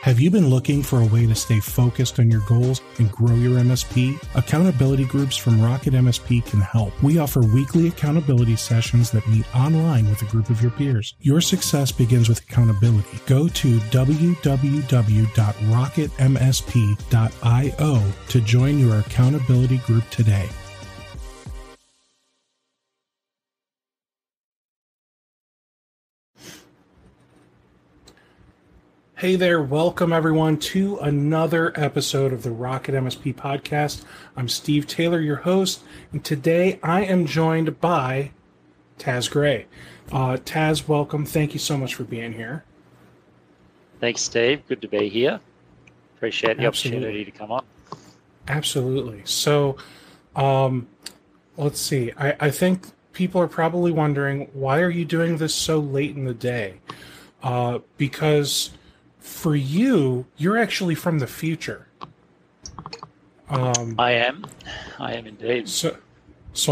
Have you been looking for a way to stay focused on your goals and grow your MSP? Accountability groups from RocketMSP can help. We offer weekly accountability sessions that meet online with a group of your peers. Your success begins with accountability. Go to www.rocketmsp.io to join your accountability group today. Hey there, welcome everyone to another episode of the Rocket MSP podcast. I'm Steve Taylor, your host, and today I am joined by Taz Gray. Taz, welcome. Thank you so much for being here. Thanks, Steve. Good to be here. Appreciate the opportunity to come on. Absolutely. So, let's see. I think people are probably wondering, why are you doing this so late in the day? Because for you, you're actually from the future. I am indeed. So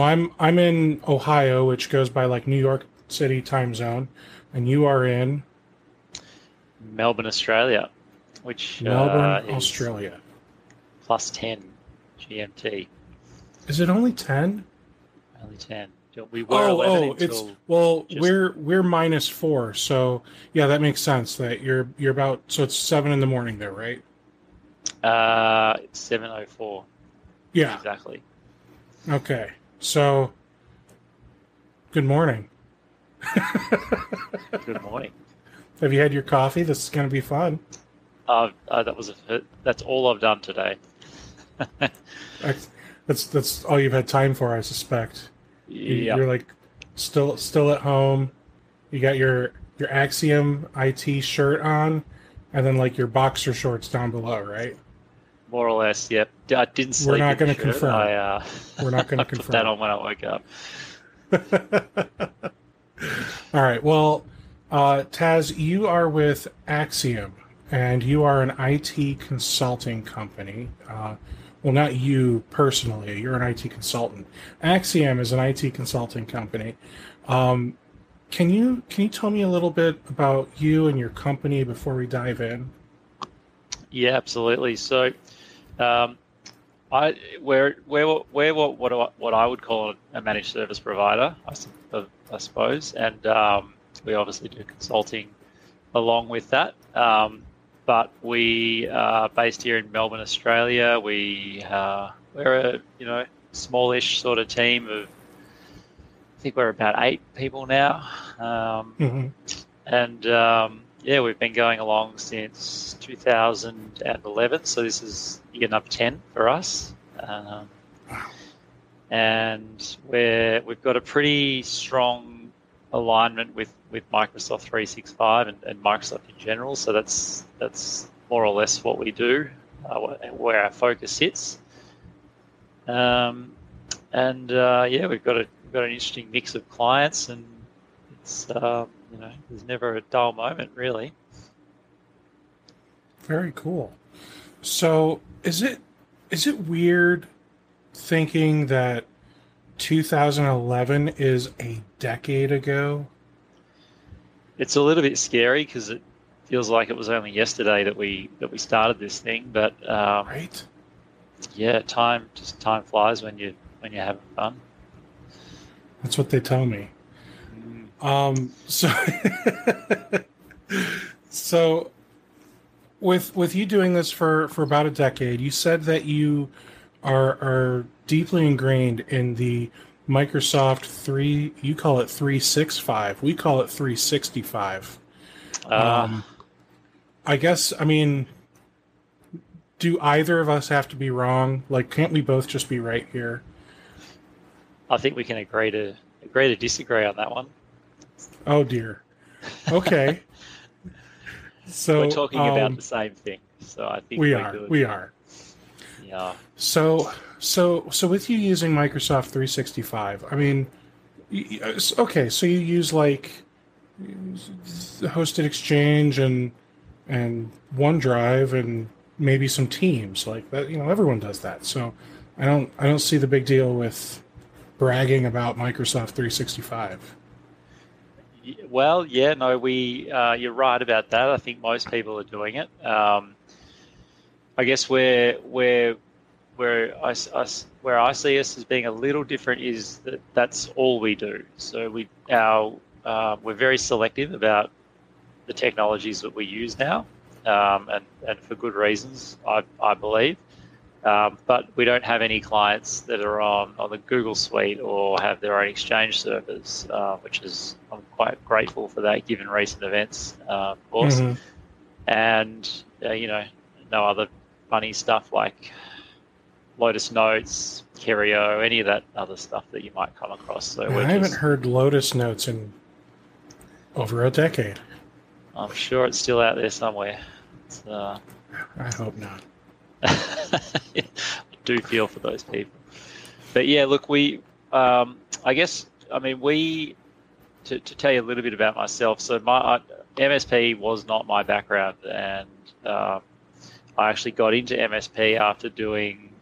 I'm in Ohio, which goes by like New York City time zone, and you are in Melbourne, Australia, which Melbourne, is Australia. plus 10 GMT. Is it only 10? Only 10. We were 11 until we're minus 4, so yeah, that makes sense. That you're about, so it's 7 in the morning there, right? It's 7:04. Yeah, exactly. Okay, so good morning. Good morning. Have you had your coffee? This is going to be fun. That's all I've done today. That's all you've had time for, I suspect. Yeah. You're like still at home. You got your Axiom IT shirt on, and then like your boxer shorts down below, right? More or less, yep. I didn't sleep. We're not going to confirm. We're not going to confirm. Put that on when I woke up. All right. Well, Taz, you are with Axiom, and you are an IT consulting company. Well, not you personally. You're an IT consultant. Axiom is an IT consulting company. Can you tell me a little bit about you and your company before we dive in? Yeah, absolutely. So, we're what I would call a managed service provider, I suppose, and we obviously do consulting along with that. But we are based here in Melbourne, Australia. We're a smallish sort of team of, I think we're about 8 people now. And we've been going along since 2011. So this is year number 10 for us. And we've got a pretty strong alignment with Microsoft 365 and Microsoft in general. So that's more or less what we do, where our focus sits. We've got an interesting mix of clients, and it's there's never a dull moment really. Very cool. So is it weird thinking that 2011 is a decade ago? It's a little bit scary because it feels like it was only yesterday that we started this thing, but right? Yeah, time flies when you're having fun. That's what they tell me. So with you doing this for about a decade, you said that you are deeply ingrained in the Microsoft 3, you call it 365. We call it 365. I guess, I mean, do either of us have to be wrong? Like, can't we both just be right here? I think we can agree to disagree on that one. Oh, dear. Okay. So we're talking about the same thing. So I think we are. Yeah. So with you using Microsoft 365, I mean, okay, so you use like hosted Exchange and OneDrive and maybe some Teams like that. Everyone does that. So I don't see the big deal with bragging about Microsoft 365. Well, yeah, no, you're right about that. I think most people are doing it. I guess where I see us as being a little different is that that's all we do. So we're very selective about the technologies that we use now, and for good reasons, I believe. But we don't have any clients that are on the Google Suite or have their own Exchange servers, which is I'm quite grateful for that, given recent events, of course. Mm-hmm. And no other funny stuff like Lotus Notes, Kerio, any of that other stuff that you might come across. So I haven't heard Lotus Notes in over a decade. I'm sure it's still out there somewhere. I hope not. I do feel for those people. But yeah, look, I guess, I mean, to tell you a little bit about myself, so my MSP was not my background, and I actually got into MSP after doing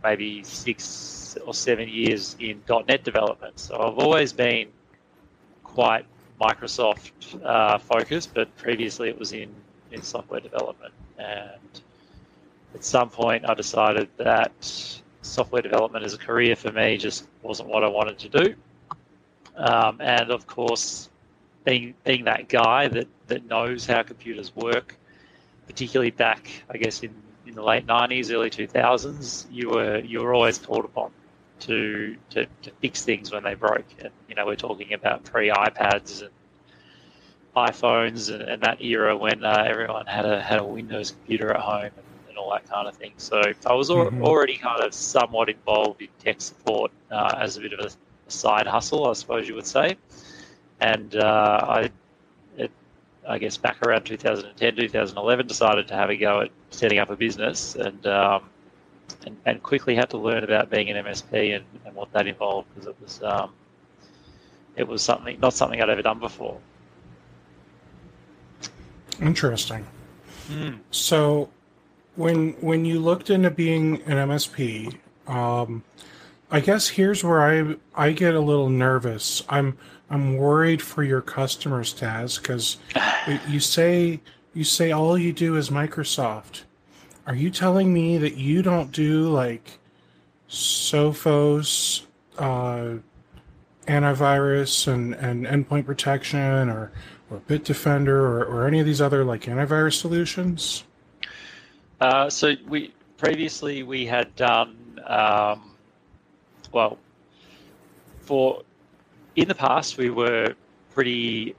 maybe 6 or 7 years in .NET development. So I've always been quite Microsoft focused, but previously it was in software development. And at some point I decided that software development as a career for me just wasn't what I wanted to do. And of course, being that guy that knows how computers work, particularly back, I guess, in the late 90s, early 2000s, you were always called upon to fix things when they broke. And we're talking about pre-iPads and iPhones and that era when everyone had a Windows computer at home and all that kind of thing. So I was already kind of somewhat involved in tech support as a bit of a side hustle, I suppose you would say. And I guess back around 2010, 2011, decided to have a go at setting up a business and quickly had to learn about being an MSP and what that involved, because it was not something I'd ever done before. Interesting. So when you looked into being an MSP, I guess here's where I get a little nervous. I'm worried for your customers, Taz, because you say all you do is Microsoft. Are you telling me that you don't do like Sophos, antivirus and endpoint protection, or Bitdefender, or any of these other like antivirus solutions? So previously we had done in the past we were we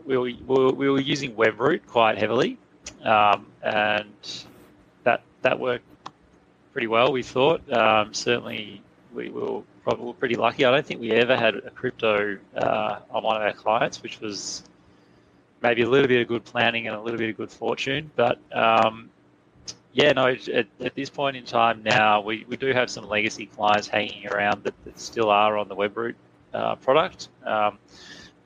were using WebRoot quite heavily, and that worked pretty well, we thought. Certainly we were probably pretty lucky. I don't think we ever had a crypto on one of our clients, which was maybe a little bit of good planning and a little bit of good fortune. But at this point in time now, we do have some legacy clients hanging around that still are on the WebRoot product.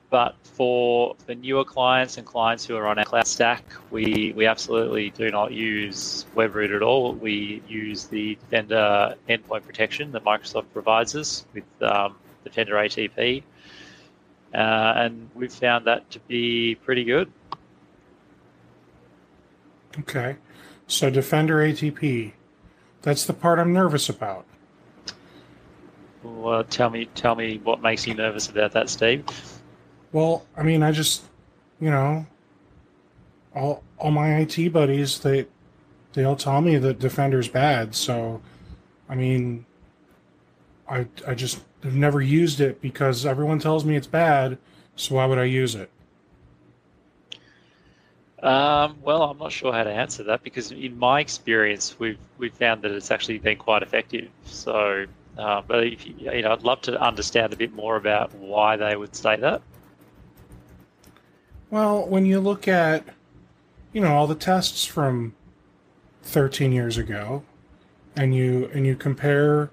But for newer clients and clients who are on our cloud stack, we absolutely do not use WebRoot at all. We use the Defender endpoint protection that Microsoft provides us with Defender ATP, and we've found that to be pretty good. Okay, so Defender ATP, that's the part I'm nervous about. Well, tell me what makes you nervous about that, Steve? Well, I mean, I just, all my IT buddies, they all tell me that Defender's bad. So, I mean, I just have never used it because everyone tells me it's bad. So why would I use it? Well, I'm not sure how to answer that, because in my experience, we've found that it's actually been quite effective. So, but if I'd love to understand a bit more about why they would say that. Well, when you look at, all the tests from 13 years ago, and you compare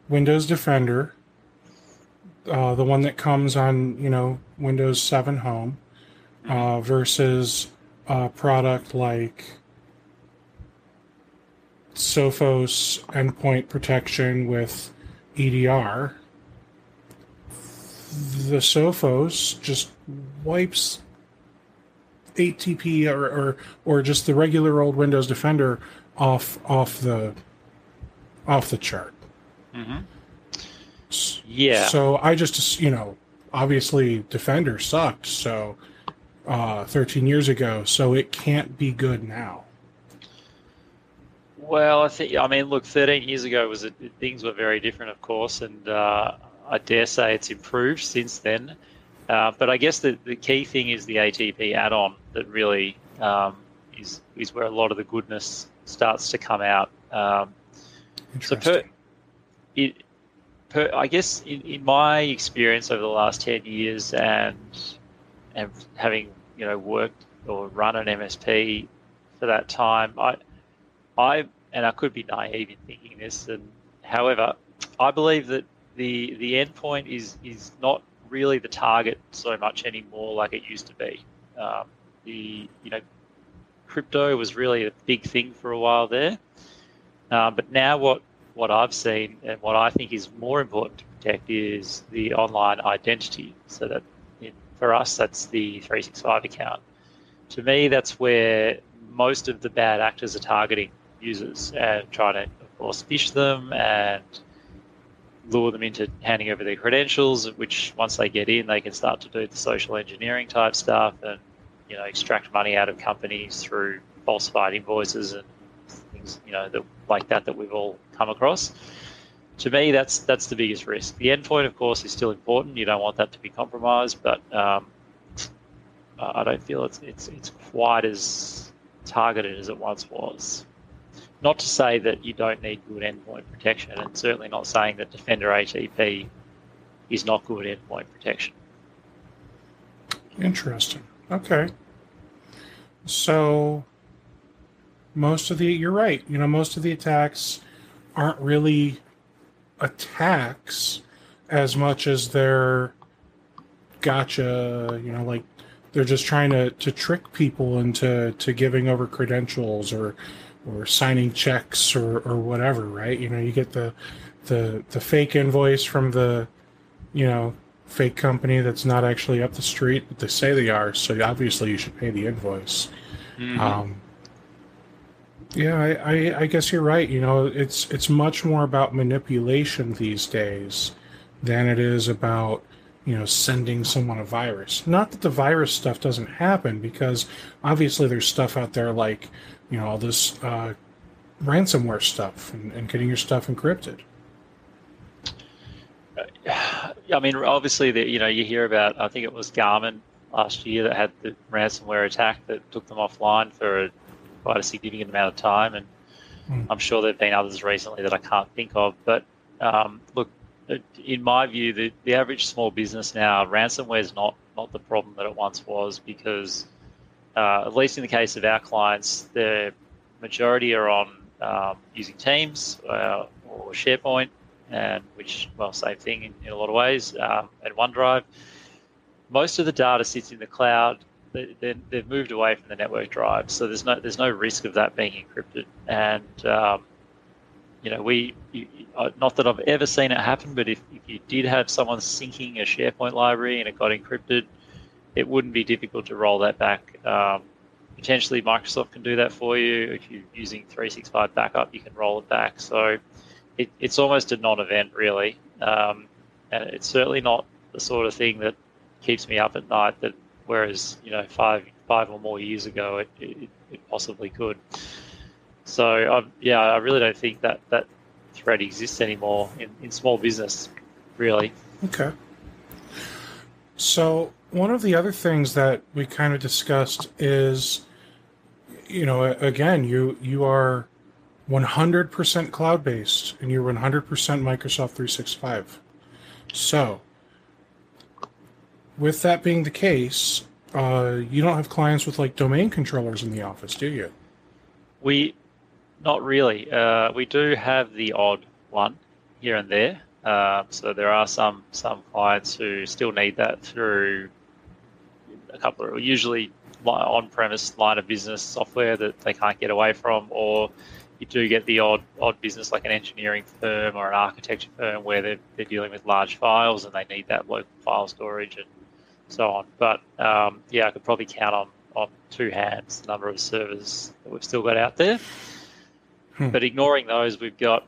Windows Defender, the one that comes on, Windows 7 Home, versus a product like Sophos endpoint protection with EDR, the Sophos just wipes ATP or just the regular old Windows Defender off the chart. Mm-hmm. Yeah. So I just, obviously Defender sucked. So 13 years ago, so it can't be good now. Well, I mean, look, 13 years ago things were very different, of course, and I dare say it's improved since then. But I guess the key thing is the ATP add-on that really is where a lot of the goodness starts to come out. Interesting. I guess in my experience over the last 10 years and having worked or run an MSP for that time, I could be naive in thinking this, and however, I believe that the endpoint is not really the target so much anymore like it used to be. Crypto was really a big thing for a while there, but now what I've seen and what I think is more important to protect is the online identity. So that for us, that's the 365 account. To me, that's where most of the bad actors are targeting users and trying to, of course, phish them and lure them into handing over their credentials, which once they get in, they can start to do the social engineering type stuff and extract money out of companies through falsified invoices and things like that we've all come across. To me, that's the biggest risk. The endpoint, of course, is still important. You don't want that to be compromised, but I don't feel it's quite as targeted as it once was. Not to say that you don't need good endpoint protection, and certainly not saying that Defender ATP is not good endpoint protection. Interesting. Okay. So you're right. Most of the attacks aren't really attacks as much as they're gotcha, like they're just trying to trick people into giving over credentials or signing checks or whatever, right? You get the fake invoice from the fake company that's not actually up the street, but they say they are, so obviously you should pay the invoice. Mm-hmm. Yeah, I guess you're right. It's much more about manipulation these days than it is about sending someone a virus. Not that the virus stuff doesn't happen, because obviously there's stuff out there like all this ransomware stuff and getting your stuff encrypted. I mean, obviously, you hear about, I think it was Garmin last year that had the ransomware attack that took them offline for quite a significant amount of time, and I'm sure there have been others recently that I can't think of. But look, in my view, the average small business now, ransomware is not the problem that it once was, because at least in the case of our clients, the majority are on using Teams or SharePoint, and which, well, same thing in a lot of ways, and OneDrive. Most of the data sits in the cloud. They've moved away from the network drive, so there's no risk of that being encrypted. And not that I've ever seen it happen, but if you did have someone syncing a SharePoint library and it got encrypted, it wouldn't be difficult to roll that back. Potentially, Microsoft can do that for you. If you're using 365 backup, you can roll it back. So it's almost a non-event, really, and it's certainly not the sort of thing that keeps me up at night. Whereas 5 or more years ago, it possibly could. So I really don't think that threat exists anymore in small business, really. Okay. So one of the other things that we kind of discussed is, again, you are 100% cloud-based and you're 100% Microsoft 365. So with that being the case, you don't have clients with like domain controllers in the office, do you? Not really. We do have the odd one here and there. So there are some clients who still need that through a couple of usually on-premise line of business software that they can't get away from, or you do get the odd business like an engineering firm or an architecture firm where they're dealing with large files and they need that local file storage and so on. But yeah, I could probably count on two hands the number of servers that we've still got out there. But ignoring those, we've got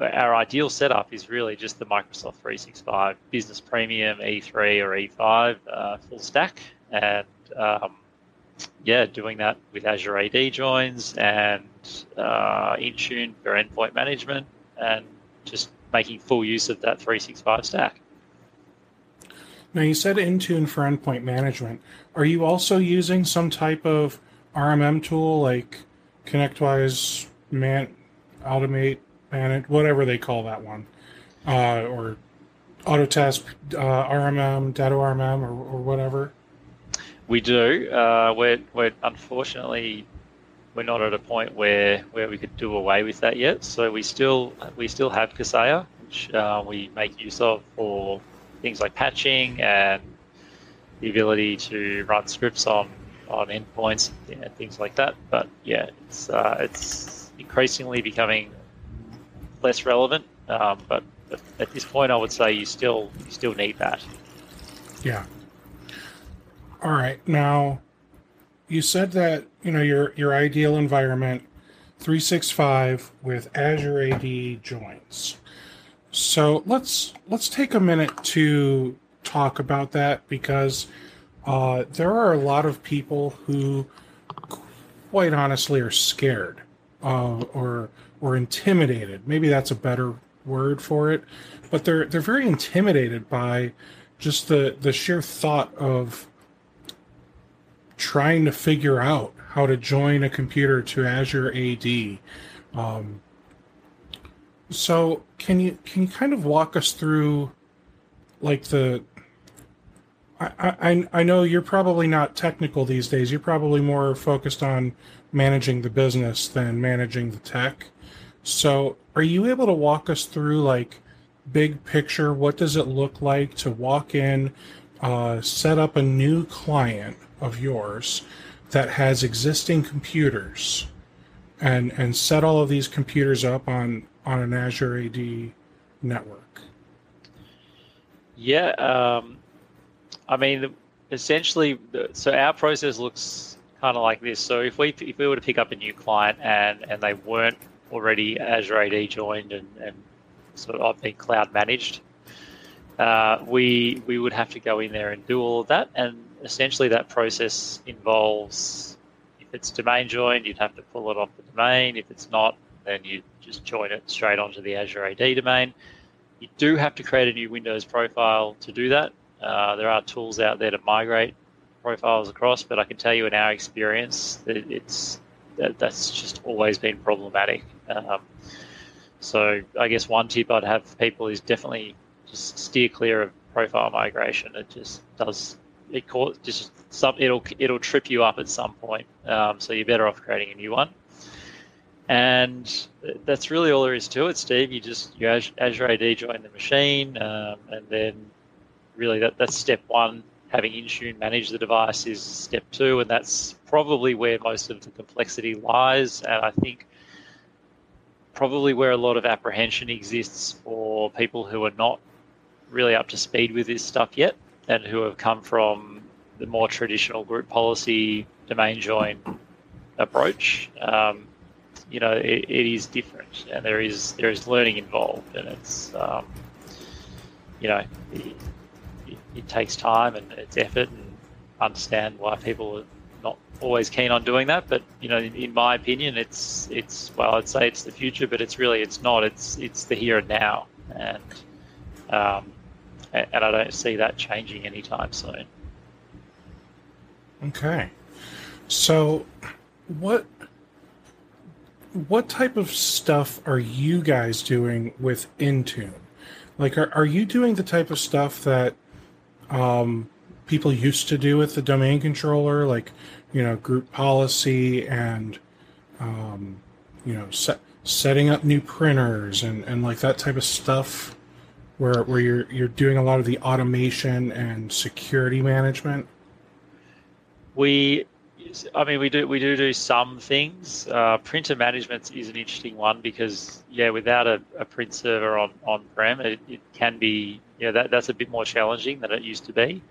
our ideal setup is really just the Microsoft 365 Business Premium E3 or E5 full stack, and doing that with Azure AD joins and Intune for endpoint management, and just making full use of that 365 stack. Now, you said Intune for endpoint management. Are you also using some type of RMM tool like ConnectWise, Automate, Manage, whatever they call that one, or Autotask RMM, Data RMM, or whatever? We do. We're unfortunately we're not at a point where we could do away with that yet. So we still have Kaseya, which we make use of for things like patching and the ability to run scripts on endpoints and things like that. But yeah, it's increasingly becoming less relevant. But at this point, I would say you still need that. Yeah. All right. Now, you said that your ideal environment 365 with Azure AD joins. So let's take a minute to talk about that, because there are a lot of people who, quite honestly, are scared or intimidated. Maybe that's a better word for it, but they're very intimidated by just the sheer thought of trying to figure out how to join a computer to Azure AD. So can you kind of walk us through, like, I know you're probably not technical these days. You're probably more focused on managing the business than managing the tech. So are you able to walk us through, like, big picture, what does it look like to walk in, set up a new client of yours that has existing computers and set all of these computers up on an Azure AD network? Yeah, I mean, essentially, so our process looks kind of like this. So if we were to pick up a new client and they weren't already Azure AD joined and sort of been cloud managed, we would have to go in there and do all of that. And essentially that process involves, if it's domain joined, you'd have to pull it off the domain. If it's not, then you just join it straight onto the Azure AD domain. You do have to create a new Windows profile to do that. There are tools out there to migrate profiles across, but I can tell you in our experience that that's just always been problematic. So I guess one tip I'd have for people is definitely just steer clear of profile migration. It just does, it'll trip you up at some point. So you're better off creating a new one. And that's really all there is to it, Steve. You Azure AD join the machine, and then really that's step one. Having Intune manage the device is step two, and that's probably where most of the complexity lies. And I think probably where a lot of apprehension exists for people who are not really up to speed with this stuff yet, and who have come from the more traditional group policy domain join approach. It is different, and there is learning involved, and it's it takes time and it's effort, and understand why people are not always keen on doing that. But in my opinion, it's well, I'd say it's the future, but it's not. It's the here and now, and I don't see that changing anytime soon. Okay, so what type of stuff are you guys doing with Intune? Like, are you doing the type of stuff that people used to do with the domain controller, like, group policy and, setting up new printers and like that type of stuff, where you're doing a lot of the automation and security management? I mean, we do some things. Printer management is an interesting one because without a print server on-prem, it can be that's a bit more challenging than it used to be.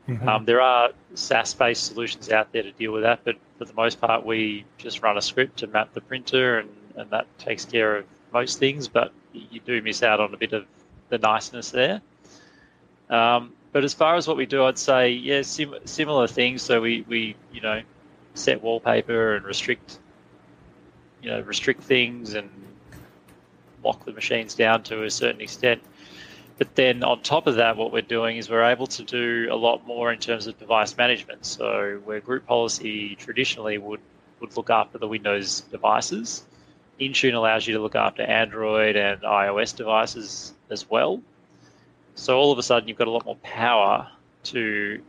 Mm-hmm. There are SaaS-based solutions out there to deal with that, but for the most part, we just run a script to map the printer, and that takes care of most things. But you do miss out on a bit of the niceness there. But as far as what we do, I'd say similar things. So we set wallpaper and restrict things and lock the machines down to a certain extent. But then on top of that, what we're doing is we're able to do a lot more in terms of device management. So where group policy traditionally would look after the Windows devices, Intune allows you to look after Android and iOS devices as well. So all of a sudden, you've got a lot more power to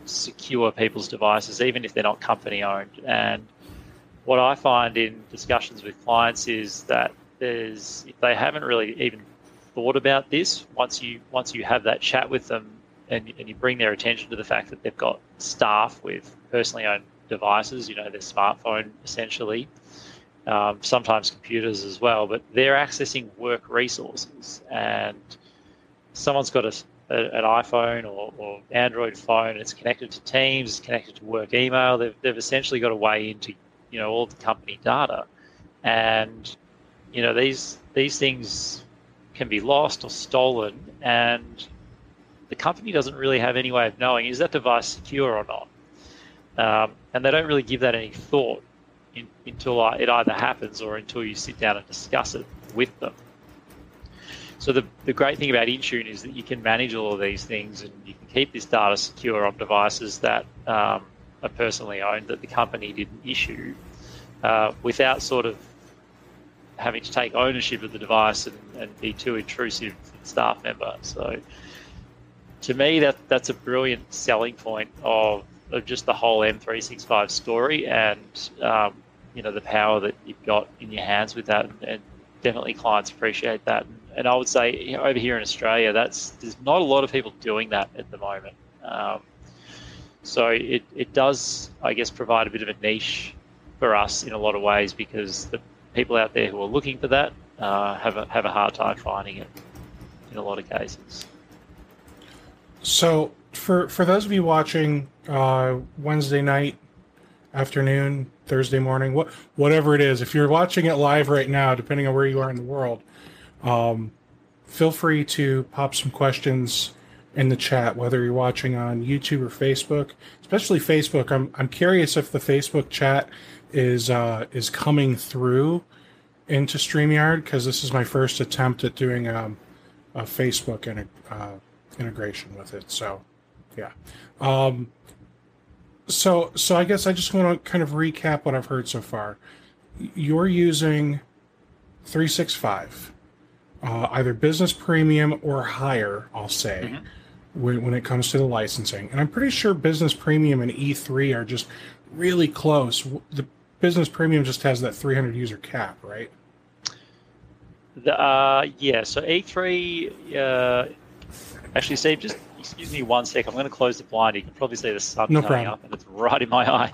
secure people's devices, even if they're not company-owned. And what I find in discussions with clients is that if they haven't really even thought about this, once you have that chat with them and you bring their attention to the fact that they've got staff with personally owned devices, their smartphone essentially, sometimes computers as well, but they're accessing work resources, and someone's got an iPhone or Android phone, it's connected to Teams, it's connected to work email, they've essentially got a way into all the company data, and these things can be lost or stolen, and the company doesn't really have any way of knowing, is that device secure or not? And they don't really give that any thought until it either happens or until you sit down and discuss it with them. So the great thing about Intune is that you can manage all of these things, and you can keep this data secure on devices that are personally owned, that the company didn't issue, without sort of having to take ownership of the device and be too intrusive to the staff member. So to me, that's a brilliant selling point of just the whole M365 story, and the power that you've got in your hands with that, and definitely clients appreciate that. And I would say over here in Australia, there's not a lot of people doing that at the moment. So it does, I guess, provide a bit of a niche for us in a lot of ways, because the people out there who are looking for that have a hard time finding it in a lot of cases. So for those of you watching Wednesday night, afternoon, Thursday morning, whatever it is, if you're watching it live right now, depending on where you are in the world, feel free to pop some questions in the chat, whether you're watching on YouTube or Facebook. Especially Facebook. I'm curious if the Facebook chat is coming through into StreamYard, because this is my first attempt at doing a Facebook integration with it. So, yeah. So I guess I just want to kind of recap what I've heard so far. You're using 365, either Business Premium or higher, I'll say, when it comes to the licensing. And I'm pretty sure Business Premium and E3 are just really close. The Business Premium just has that 300 user cap, right? Yeah, so E3, actually, Steve, just excuse me 1 sec. I'm going to close the blind. You can probably see the sun coming up, and it's right in my eye.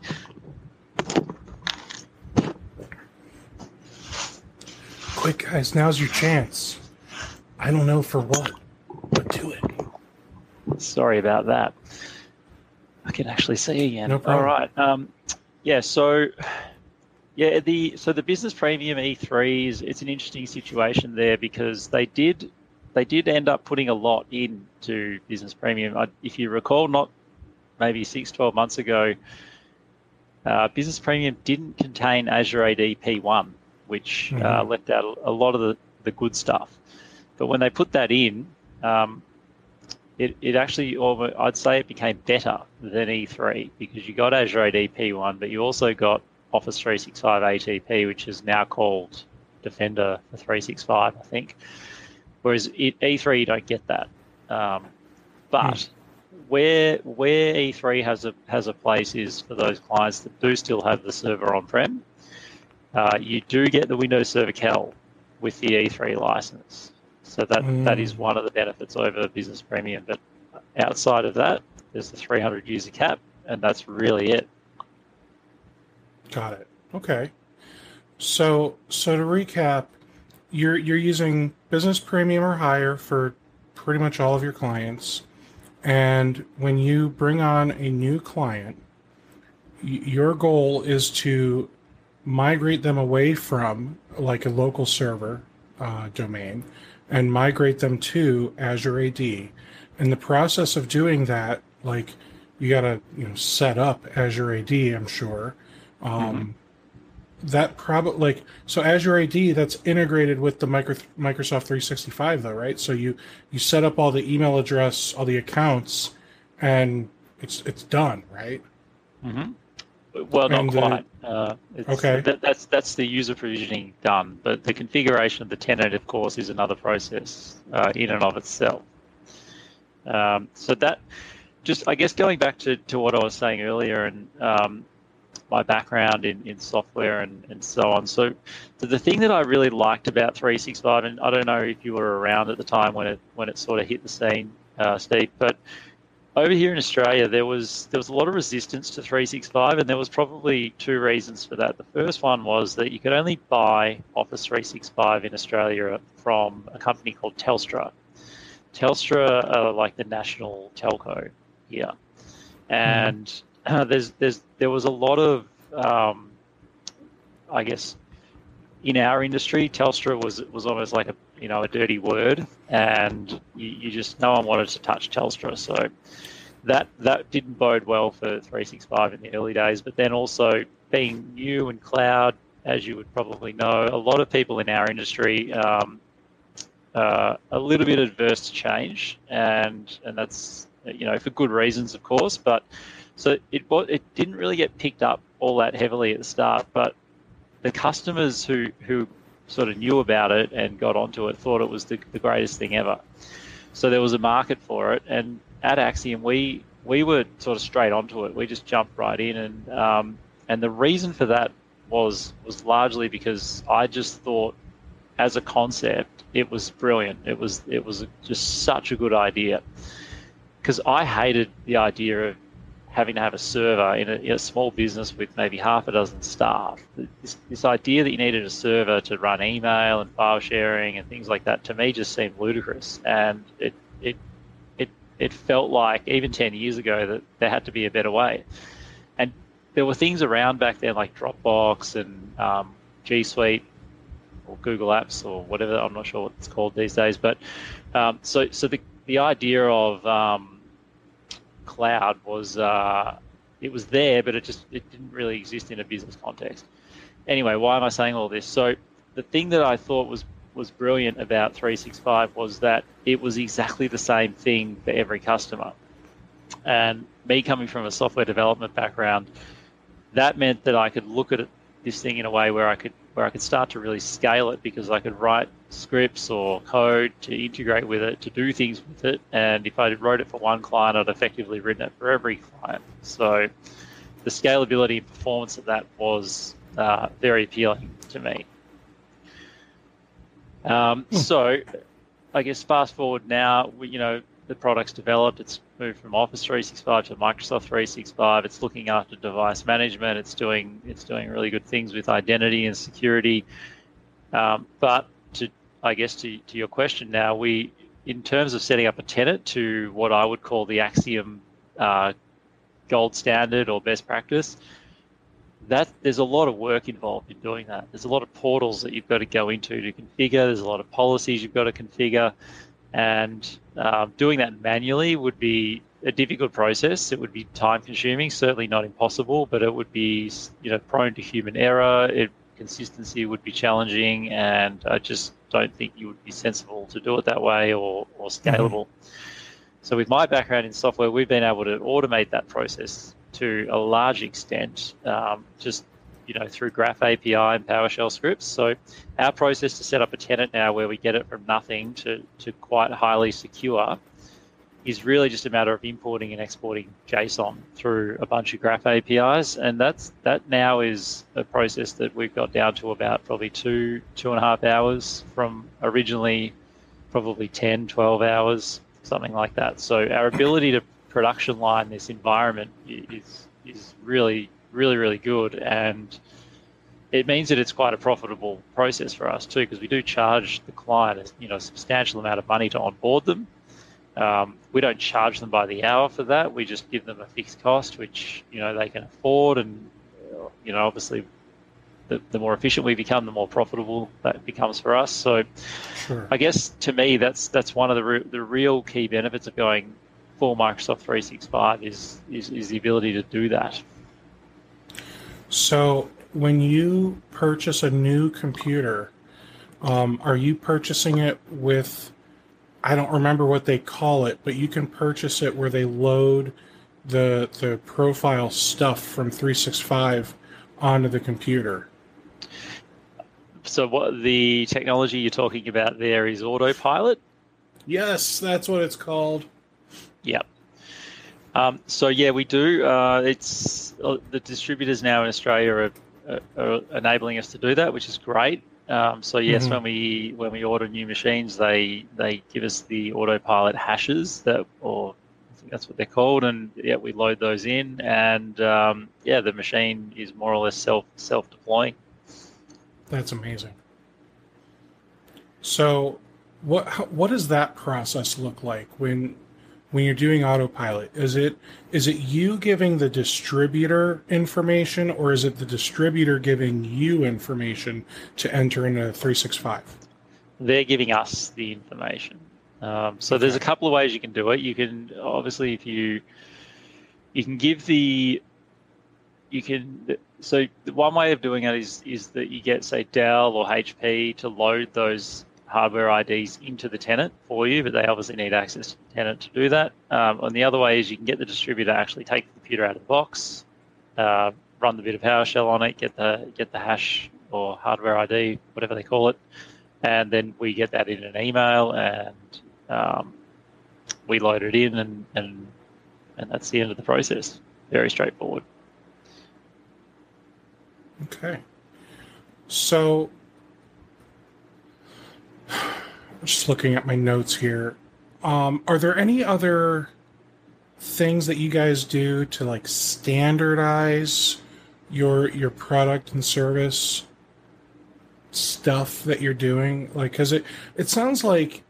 Quick, guys, now's your chance. I don't know for what, but do it. Sorry about that. I can actually see again. No problem. All right. The Business Premium E3s, it's an interesting situation there, because they did end up putting a lot into Business Premium. If you recall, not maybe 12 months ago, Business Premium didn't contain Azure AD P1, which left out a lot of the good stuff. But when they put that in, it actually, I'd say it became better than E3, because you got Azure AD P1, but you also got Office 365 ATP, which is now called Defender for 365, I think. Whereas E3, you don't get that. But where E3 has a place is for those clients that do still have the server on-prem. You do get the Windows Server Cal with the E3 license. So that is one of the benefits over Business Premium. But outside of that, there's the 300 user cap, and that's really it. Got it. Okay. So to recap, you're using business premium or higher for pretty much all of your clients. And when you bring on a new client, your goal is to migrate them away from like a local server domain and migrate them to Azure AD. In the process of doing that, like you got to set up Azure AD, I'm sure. Mm-hmm. That probably like so Azure AD that's integrated with the Microsoft 365 though, right? So you set up all the email address, all the accounts, and it's done, right? Mm-hmm. Well, not And the quite. It's okay, that's the user provisioning done, but the configuration of the tenant, of course, is another process in and of itself. So that just, I guess, going back to what I was saying earlier, and my background in software and so on. So the thing that I really liked about 365, and I don't know if you were around at the time when it sort of hit the scene, Steve, but over here in Australia, there was a lot of resistance to 365, and there was probably two reasons for that. The first one was that you could only buy Office 365 in Australia from a company called Telstra. Telstra are like the national telco here, hmm, and there was a lot of I guess in our industry, Telstra was almost like a dirty word, and you just no one wanted to touch Telstra, so that didn't bode well for 365 in the early days. But then also being new and cloud, as you would probably know, a lot of people in our industry a little bit adverse to change, and that's for good reasons, of course. But so it didn't really get picked up all that heavily at the start, but the customers who sort of knew about it and got onto it thought it was the greatest thing ever. So there was a market for it, and at Axiom we were sort of straight onto it. We just jumped right in, and the reason for that was largely because I just thought, as a concept, it was brilliant. It was just such a good idea, because I hated the idea of having to have a server in a small business with maybe half a dozen staff. This idea that you needed a server to run email and file sharing and things like that, to me, just seemed ludicrous. And it felt like, even 10 years ago, that there had to be a better way. And there were things around back then like Dropbox and G Suite or Google Apps or whatever. I'm not sure what it's called these days. But so the idea of cloud was it was there, but it didn't really exist in a business context. Anyway, why am I saying all this? So the thing that I thought was brilliant about 365 was that it was exactly the same thing for every customer. And me coming from a software development background, that meant that I could look at this thing in a way where I could start to really scale it, because I could write scripts or code to integrate with it, to do things with it. And if I wrote it for one client, I'd effectively written it for every client. So the scalability and performance of that was very appealing to me. So I guess fast forward now, the product's developed. It's moved from Office 365 to Microsoft 365. It's looking after device management. It's doing really good things with identity and security. But to your question now, in terms of setting up a tenant to what I would call the Axiom gold standard or best practice, that there's a lot of work involved in doing that. There's a lot of portals that you've got to go into to configure. There's a lot of policies you've got to configure, and doing that manually would be a difficult process. It would be time consuming, certainly not impossible, but it would be prone to human error. Consistency would be challenging, and I just don't think you would be sensible to do it that way or hmm, scalable. So with my background in software, we've been able to automate that process to a large extent, just through Graph API and PowerShell scripts. So our process to set up a tenant now, where we get it from nothing to quite highly secure, is really just a matter of importing and exporting JSON through a bunch of Graph APIs, and that now is a process that we've got down to about probably 2.5 hours from originally probably 10, 12 hours, something like that. So our ability to production line this environment is really really, really good. And it means that it's quite a profitable process for us too, because we do charge the client, a substantial amount of money to onboard them. We don't charge them by the hour for that. We just give them a fixed cost, which they can afford, and obviously, the more efficient we become, the more profitable that becomes for us. So, Sure. I guess to me, that's one of the real key benefits of going full Microsoft 365 is the ability to do that. So when you purchase a new computer, are you purchasing it with, I don't remember what they call it, but you can purchase it where they load the profile stuff from 365 onto the computer? So what the technology you're talking about there is autopilot? Yes, that's what it's called. Yep. So yeah, we do. It's the distributors now in Australia are enabling us to do that, which is great. So yes, when we order new machines, they give us the autopilot hashes or I think that's what they're called, and yeah, we load those in, and the machine is more or less self deploying. That's amazing. So, what does that process look like when you're doing autopilot? Is it you giving the distributor information, or is it the distributor giving you information to enter into 365? They're giving us the information. So there's a couple of ways you can do it. You can obviously, if you can give so the one way of doing it is that you get, say, Dell or HP to load those hardware IDs into the tenant for you, but they obviously need access to the tenant to do that. And the other way is you can get the distributor to actually take the computer out of the box, run the bit of PowerShell on it, get the hash or hardware ID, whatever they call it, and then we get that in an email, and we load it in, and that's the end of the process. Very straightforward. Okay. So, just looking at my notes here, are there any other things that you guys do to like standardize your product and service stuff that you're doing? Like, because it sounds like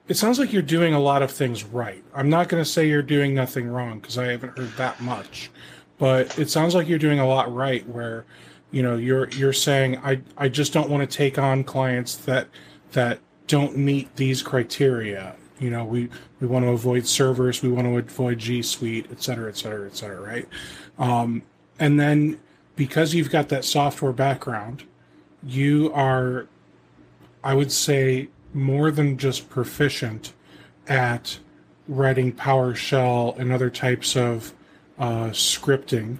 you're doing a lot of things right. I'm not going to say you're doing nothing wrong, because I haven't heard that much, but it sounds like you're doing a lot right. Where you're saying I just don't want to take on clients that don't meet these criteria. We want to avoid servers, we want to avoid G Suite, et cetera, et cetera, et cetera, right? And then because you've got that software background, you are, I would say, more than just proficient at writing PowerShell and other types of scripting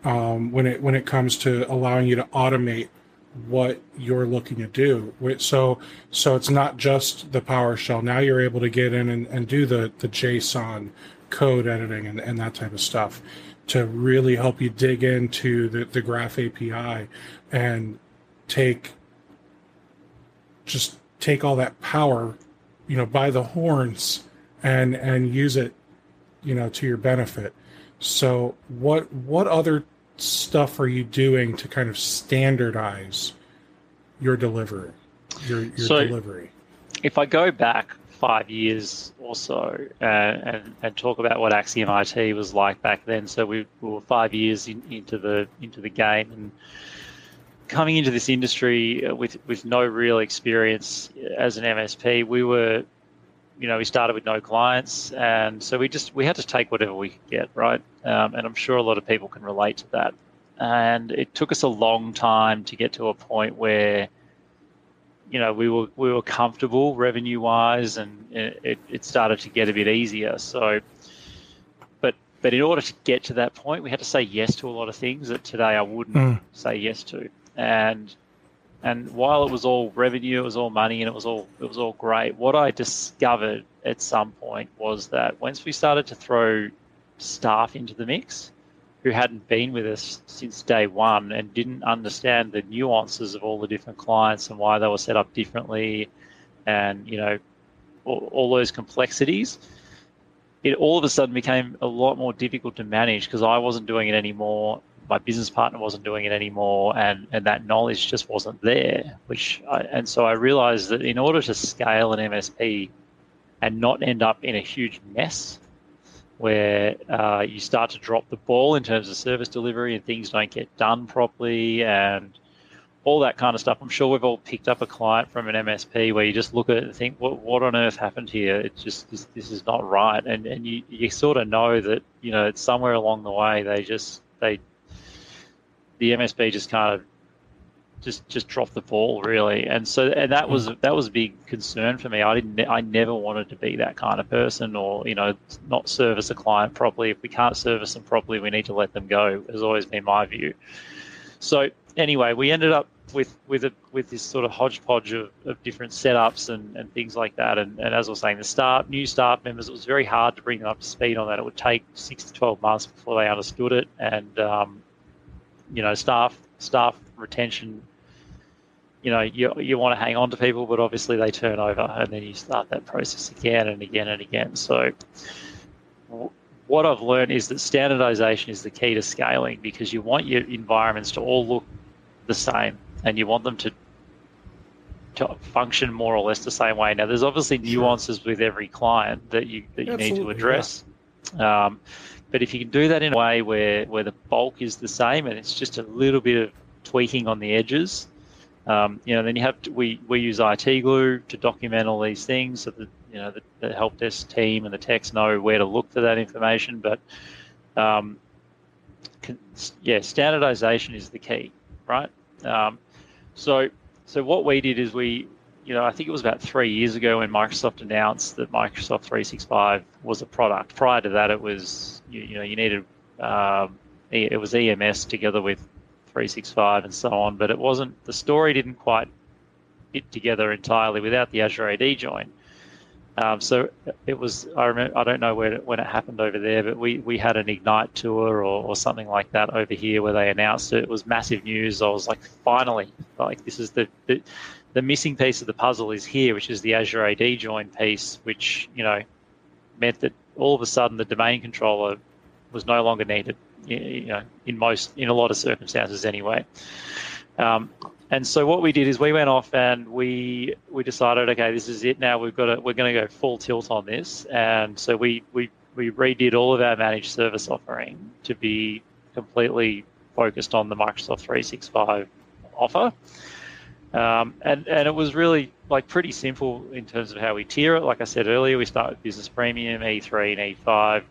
when it comes to allowing you to automate what you're looking to do. So it's not just the PowerShell. Now you're able to get in and do the JSON code editing and that type of stuff to really help you dig into the Graph API and take all that power, by the horns and use it, to your benefit. So what other stuff are you doing to kind of standardize your delivery, your delivery? If I go back 5 years or so and talk about what Axiom IT was like back then, so we were 5 years into the game, and coming into this industry with no real experience as an MSP, we started with no clients, and so we had to take whatever we could get, right? And I'm sure a lot of people can relate to that. And it took us a long time to get to a point where, we were comfortable revenue-wise, and it started to get a bit easier. So, but in order to get to that point, we had to say yes to a lot of things that today I wouldn't say yes to. And while it was all revenue, it was all money, and it was all great, what I discovered at some point was that once we started to throw staff into the mix who hadn't been with us since day one and didn't understand the nuances of all the different clients and why they were set up differently, and all those complexities, it all of a sudden became a lot more difficult to manage, because I wasn't doing it anymore. my business partner wasn't doing it anymore, and that knowledge just wasn't there. And so I realized that in order to scale an MSP and not end up in a huge mess where you start to drop the ball in terms of service delivery and things don't get done properly and all that kind of stuff. I'm sure we've all picked up a client from an MSP where you just look at it and think, what on earth happened here? It's just, this is not right. And you sort of know that, it's somewhere along the way the MSP just kind of just dropped the ball, really. And that was a big concern for me. I never wanted to be that kind of person, or not service a client properly. If we can't service them properly, we need to let them go. Has always been my view. So anyway, we ended up with this sort of hodgepodge of different setups and things like that. And as I was saying, new staff members, it was very hard to bring them up to speed on that. It would take 6 to 12 months before they understood it. And staff retention, you want to hang on to people, but obviously they turn over, and then you start that process again and again and again. So what I've learned is that standardization is the key to scaling, because you want your environments to all look the same, and you want them to function more or less the same way. Now, there's obviously nuances with every client that you need to address. Yeah. But if you can do that in a way where the bulk is the same and it's just a little bit of tweaking on the edges, then you have we use IT glue to document all these things so that the help desk team and the techs know where to look for that information. But standardization is the key, right? So what we did is I think it was about 3 years ago when Microsoft announced that Microsoft 365 was a product. Prior to that, it was you needed it was EMS together with 365 and so on, but the story didn't quite fit together entirely without the Azure AD join. So it was, I don't know when it happened over there, but we had an Ignite tour or something like that over here where they announced it. It was massive news. I was like, finally, this is the missing piece of the puzzle is here, which is the Azure AD join piece, which, meant that all of a sudden the domain controller was no longer needed, in a lot of circumstances anyway. And so what we did is we went off and we decided, okay, this is it now. We're going to go full tilt on this. And so we redid all of our managed service offering to be completely focused on the Microsoft 365 offer. And it was really pretty simple in terms of how we tier it. Like I said earlier, we start with Business Premium, E3 and E5.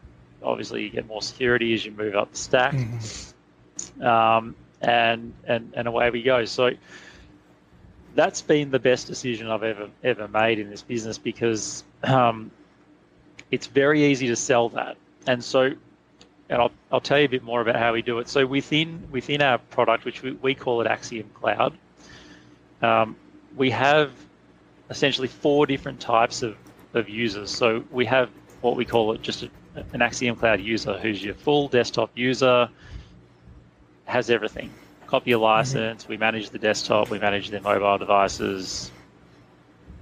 Obviously, you get more security as you move up the stack. Mm-hmm. And away we go. So that's been the best decision I've ever made in this business, because it's very easy to sell that. And I'll tell you a bit more about how we do it. So within our product, which we call it Axiom Cloud, we have essentially 4 different types of users. So we have what we call it just an Axiom Cloud user, who's your full desktop user, has everything. Copy a license, we manage the desktop, we manage their mobile devices,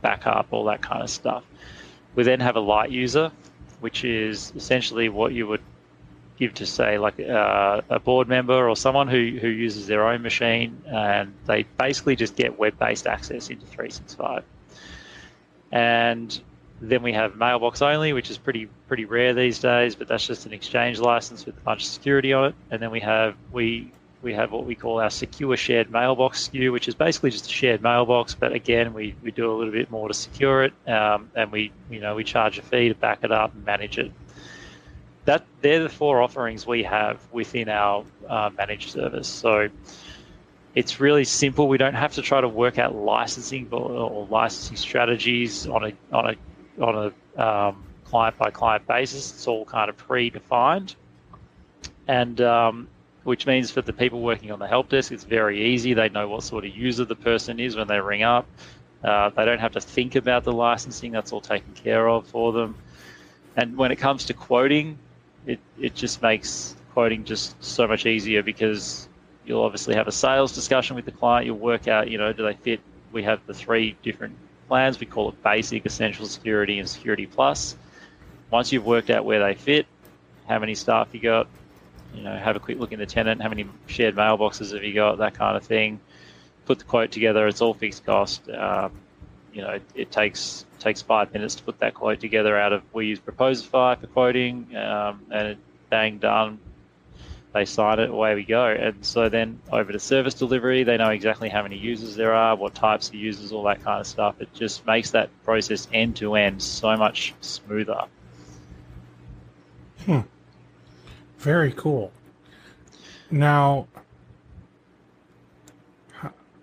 backup, all that kind of stuff. We then have a light user, which is essentially what you would give to, say, a board member or someone who uses their own machine, and they basically just get web-based access into 365. And then we have mailbox only, which is pretty rare these days, but that's just an exchange license with a bunch of security on it. And then we have what we call our secure shared mailbox SKU, which is basically just a shared mailbox, but again, we do a little bit more to secure it, and we charge a fee to back it up and manage it. They're the 4 offerings we have within our managed service. So it's really simple. We don't have to try to work out licensing or licensing strategies on a client by client basis. It's all kind of predefined, and which means for the people working on the help desk, it's very easy. They know what sort of user the person is when they ring up. They don't have to think about the licensing. That's all taken care of for them. And when it comes to quoting, it just makes quoting just so much easier, because you'll obviously have a sales discussion with the client. You'll work out, do they fit? We have the 3 different plans. We call it Basic, Essential Security, and Security Plus. Once you've worked out where they fit, how many staff you got, have a quick look in the tenant, how many shared mailboxes have you got, that kind of thing. Put the quote together. It's all fixed cost. It takes 5 minutes to put that quote together. We use Proposify for quoting, and bang, done. They sign it, away we go. And so then over to service delivery, they know exactly how many users there are, what types of users, all that kind of stuff. It just makes that process end to end so much smoother. Very cool. Now,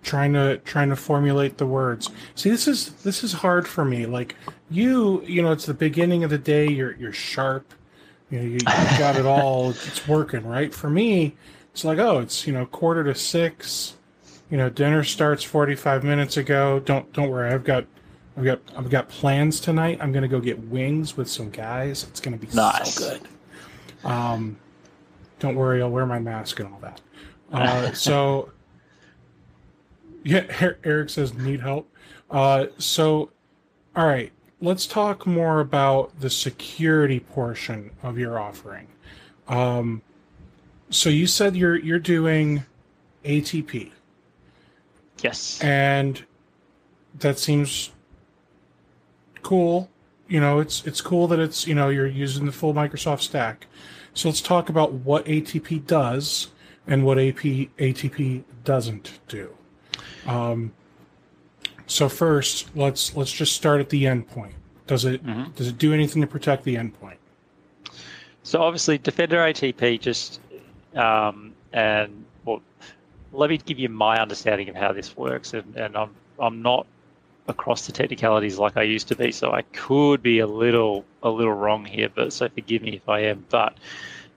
trying to formulate the words. See, this is hard for me. Like it's the beginning of the day. You're sharp. You got it all. It's working, right? For me, it's like, it's 5:45. Dinner starts 45 minutes ago. Don't worry. I've got plans tonight. I'm gonna go get wings with some guys. It's gonna be nice. So good. Don't worry. I'll wear my mask and all that. So yeah, Eric says need help. So all right. Let's talk more about the security portion of your offering. So you said you're doing ATP. Yes. And that seems cool. It's cool that it's you're using the full Microsoft stack. So let's talk about what ATP does and what ATP doesn't do. So first, let's just start at the endpoint. Does it do anything to protect the endpoint? So obviously, Defender ATP let me give you my understanding of how this works, and I'm not across the technicalities like I used to be, so I could be a little wrong here. But so forgive me if I am. But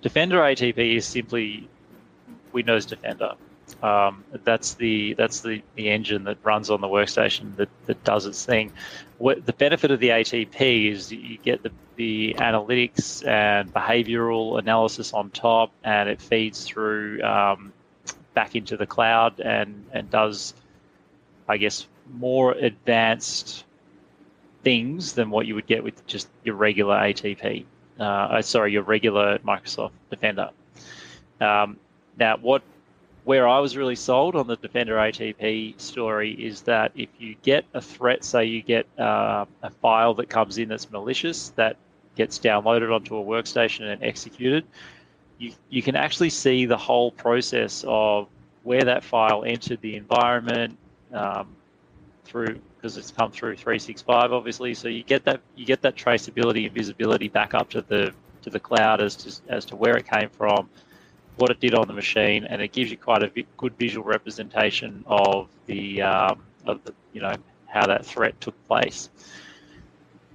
Defender ATP is simply Windows Defender. That's the engine that runs on the workstation that does its thing. The benefit of the ATP is you get the analytics and behavioral analysis on top, and it feeds through back into the cloud and does, I guess, more advanced things than what you would get with just your regular ATP. Your regular Microsoft Defender. Now, where I was really sold on the Defender ATP story is that if you get a threat, say you get a file that comes in that's malicious, that gets downloaded onto a workstation and executed, you can actually see the whole process of where that file entered the environment because it's come through 365, obviously. So you get that traceability and visibility back up to the cloud as to where it came from, what it did on the machine, and it gives you quite a good visual representation of how that threat took place.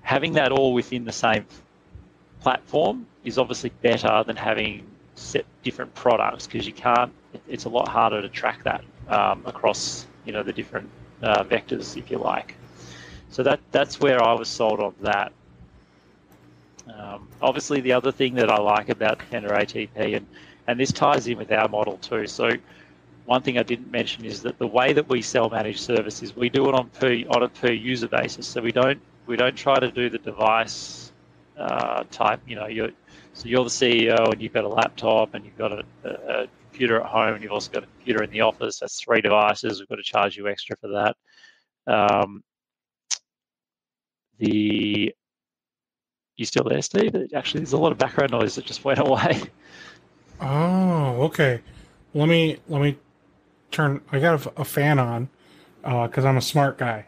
Having that all within the same platform is obviously better than having set different products, because it's a lot harder to track that across the different vectors, if you like. So that's where I was sold on that. Obviously, the other thing that I like about Defender ATP, and this ties in with our model too. So one thing I didn't mention is that the way that we sell managed services, we do it on a per user basis. So we don't try to do the device type. You're the CEO and you've got a laptop and you've got a computer at home and you've also got a computer in the office. That's 3 devices. We've got to charge you extra for that. You still there, Steve? Actually, there's a lot of background noise that just went away. Oh, okay. Let me turn. I got a fan on because I'm a smart guy.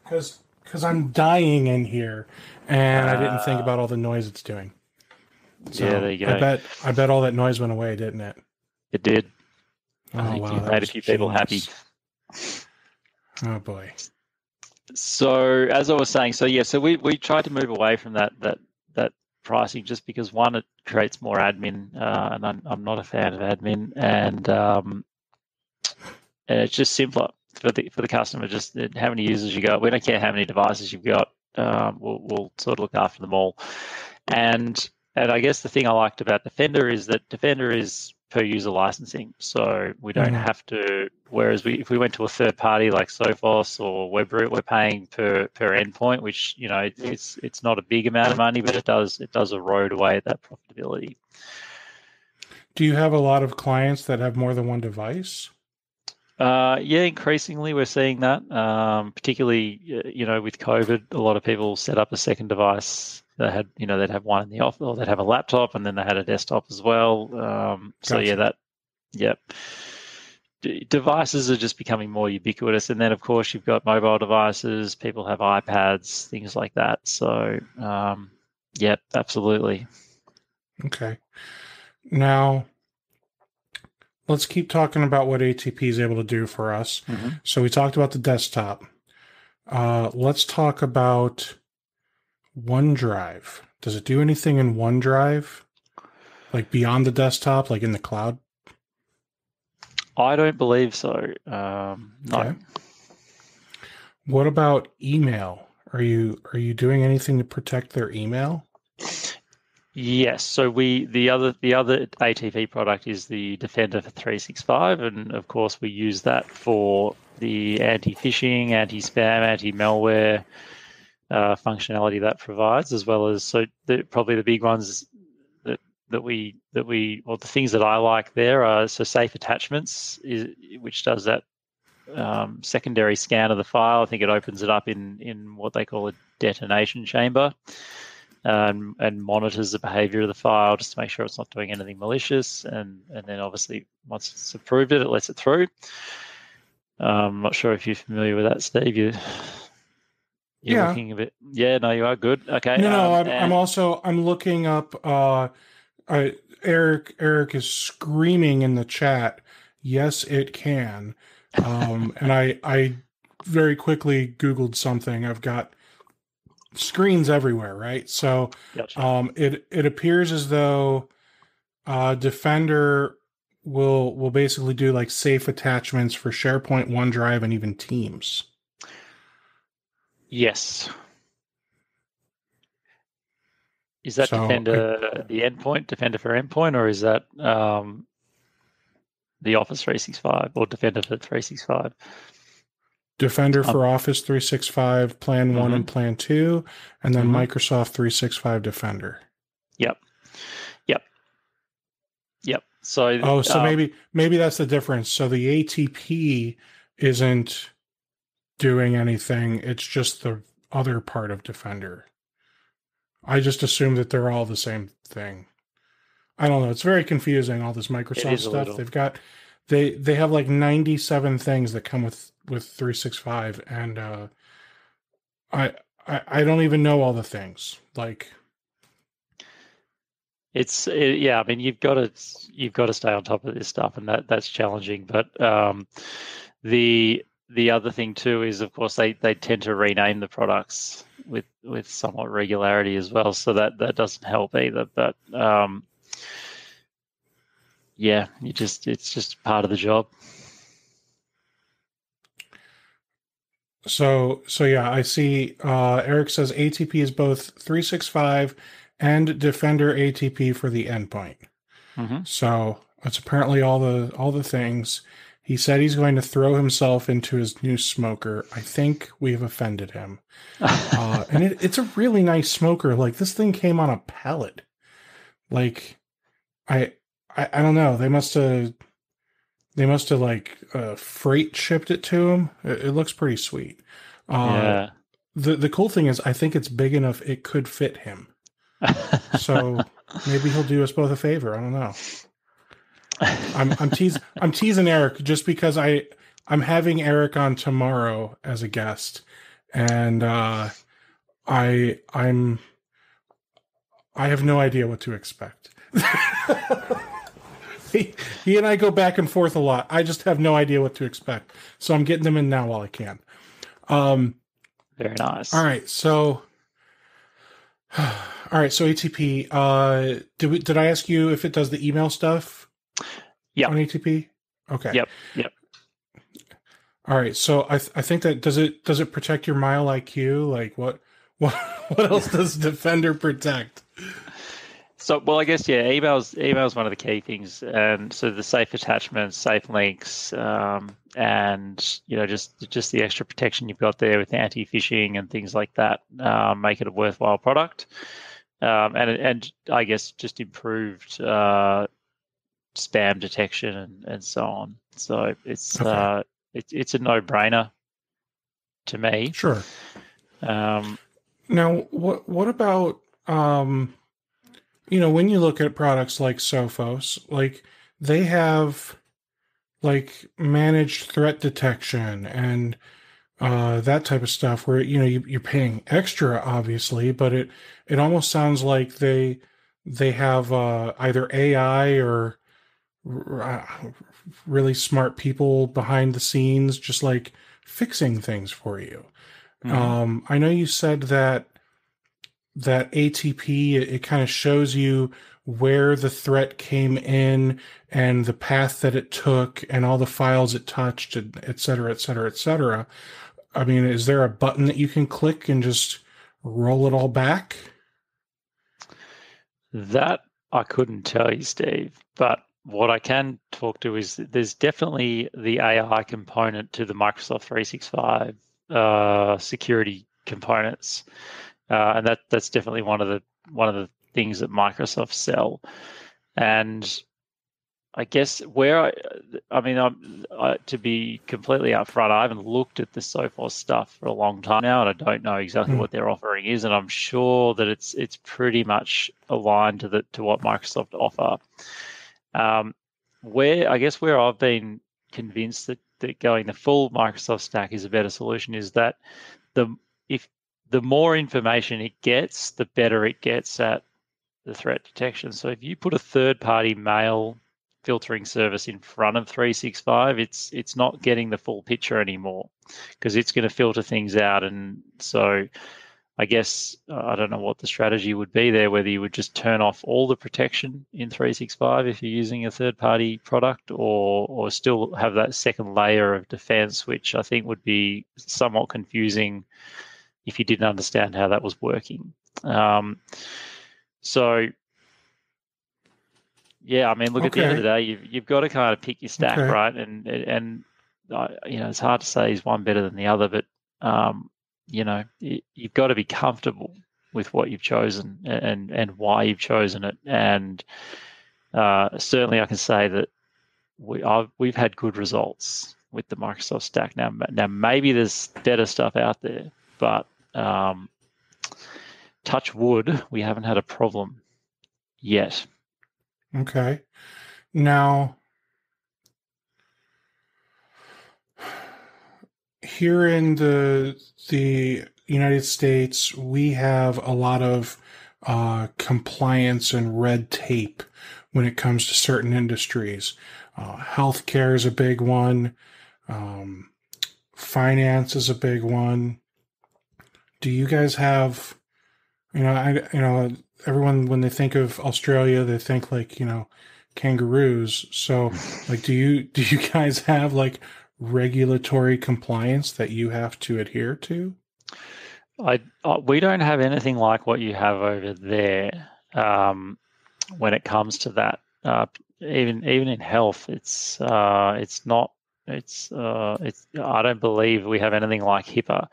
Because I'm dying in here, and I didn't think about all the noise it's doing. So yeah, there you go. I bet all that noise went away, didn't it? It did. Oh, I think wow, you made a few people happy. Oh boy. So as I was saying, so we tried to move away from that pricing, just because one, it creates more admin, and I'm not a fan of admin, and it's just simpler for the customer. Just how many users you got. We don't care how many devices you've got. We'll sort of look after them all. And I guess the thing I liked about Defender is that Defender is per user licensing, so we don't have to. Whereas if we went to a third party like Sophos or Webroot, we're paying per endpoint, which it's not a big amount of money, but it does erode away at that profitability. Do you have a lot of clients that have more than one device? Yeah, increasingly we're seeing that. Particularly, with COVID, a lot of people set up a second device. They had, they'd have one in the office, or they'd have a laptop, and then they had a desktop as well. So Gotcha. devices are just becoming more ubiquitous. And then, of course, you've got mobile devices. People have iPads, things like that. So, absolutely. Okay. Now, let's keep talking about what ATP is able to do for us. Mm-hmm. So we talked about the desktop. Let's talk about OneDrive. Does it do anything in OneDrive? Like beyond the desktop, like in the cloud? I don't believe so. No. Okay. What about email? Are you doing anything to protect their email? Yes. So the other ATP product is the Defender for 365, and of course we use that for the anti-phishing, anti-spam, anti-malware functionality that provides, as well as probably the big ones that we or the things that I like there are safe attachments, which does that secondary scan of the file. I think it opens it up in what they call a detonation chamber, and monitors the behavior of the file just to make sure it's not doing anything malicious. And then obviously once it's approved it lets it through. I'm not sure if you're familiar with that, Steve. You're looking a bit. Yeah, no, you are good. Okay. No, I'm looking up. Eric is screaming in the chat. Yes, it can. And I very quickly Googled something. I've got screens everywhere, right? So, gotcha. It appears as though Defender will basically do like safe attachments for SharePoint, OneDrive, and even Teams. Yes. Is that Defender the endpoint, Defender for endpoint, or is that the Office 365 or Defender for 365? Defender for Office 365, Plan 1 and Plan 2, and then Microsoft 365 Defender. Yep. So maybe that's the difference. So the ATP isn't doing anything. It's just the other part of Defender. I just assume that they're all the same thing. I don't know. It's very confusing, all this Microsoft stuff. They've got they have like 97 things that come with 365, and I don't even know all the things. Like I mean, you've got to stay on top of this stuff, and that's challenging. But the other thing too is, of course, they tend to rename the products with somewhat regularity as well, so that doesn't help either. But it's just part of the job. So yeah, I see. Eric says ATP is both 365 and Defender ATP for the endpoint. So that's apparently all the things. He said he's going to throw himself into his new smoker. I think we've offended him. And it's a really nice smoker. Like, this thing came on a pellet. Like, I don't know. They must have like freight shipped it to him. It looks pretty sweet. Yeah. The cool thing is, I think it's big enough it could fit him. So maybe he'll do us both a favor. I don't know. I'm teasing Eric just because I'm having Eric on tomorrow as a guest, and I have no idea what to expect. He and I go back and forth a lot. I just have no idea what to expect, so I'm getting them in now while I can. Very nice. All right, so ATP. Did I ask you if it does the email stuff? Yep. On ATP? Okay. Yep. All right. So I think that does it protect your Mile IQ? Like what else does Defender protect? Well, I guess yeah, email's one of the key things, and so the safe attachments, safe links, and just the extra protection you've got there with anti-phishing and things like that make it a worthwhile product, and I guess just improved spam detection and so on. So Okay. it's a no-brainer to me. Sure. Um, Now, what about when you look at products like Sophos, like they have like managed threat detection and that type of stuff where you're paying extra obviously, but it almost sounds like they have either AI or uh, really smart people behind the scenes just like fixing things for you. mhm. I know you said that ATP, it kind of shows you where the threat came in and the path that it took and all the files it touched, and et cetera, et cetera, et cetera. I mean, is there a button that you can click and just roll it all back? That I couldn't tell you, Steve, but what I can talk to is there's definitely the AI component to the Microsoft 365 security components, and that's definitely one of the things that Microsoft sell. And I guess I mean, to be completely upfront, I haven't looked at the Sophos stuff for a long time now, and I don't know exactly Hmm. what their offering is. And I'm sure that it's pretty much aligned to what Microsoft offer. Where I've been convinced that going the full Microsoft stack is a better solution is that the if the more information it gets, the better it gets at the threat detection. So if you put a third-party mail filtering service in front of 365, it's not getting the full picture anymore because it's going to filter things out. And so I guess I don't know what the strategy would be there, whether you would just turn off all the protection in 365 if you're using a third-party product, or still have that second layer of defense, which I think would be somewhat confusing if you didn't understand how that was working. So yeah, I mean, look, at the end of the Okay. day, you've got to kind of pick your stack, Okay. right? And it's hard to say is one better than the other, but you've got to be comfortable with what you've chosen and why you've chosen it. And certainly, I can say that we've had good results with the Microsoft stack. Now maybe there's better stuff out there, but touch wood, we haven't had a problem yet. Okay. Now, here in the United States, we have a lot of compliance and red tape when it comes to certain industries. Healthcare is a big one. Um, Finance is a big one. Do you guys have, everyone when they think of Australia, they think like, kangaroos. So, like, do you guys have like regulatory compliance that you have to adhere to? We don't have anything like what you have over there when it comes to that. Even in health, it's not. It's. I don't believe we have anything like HIPAA.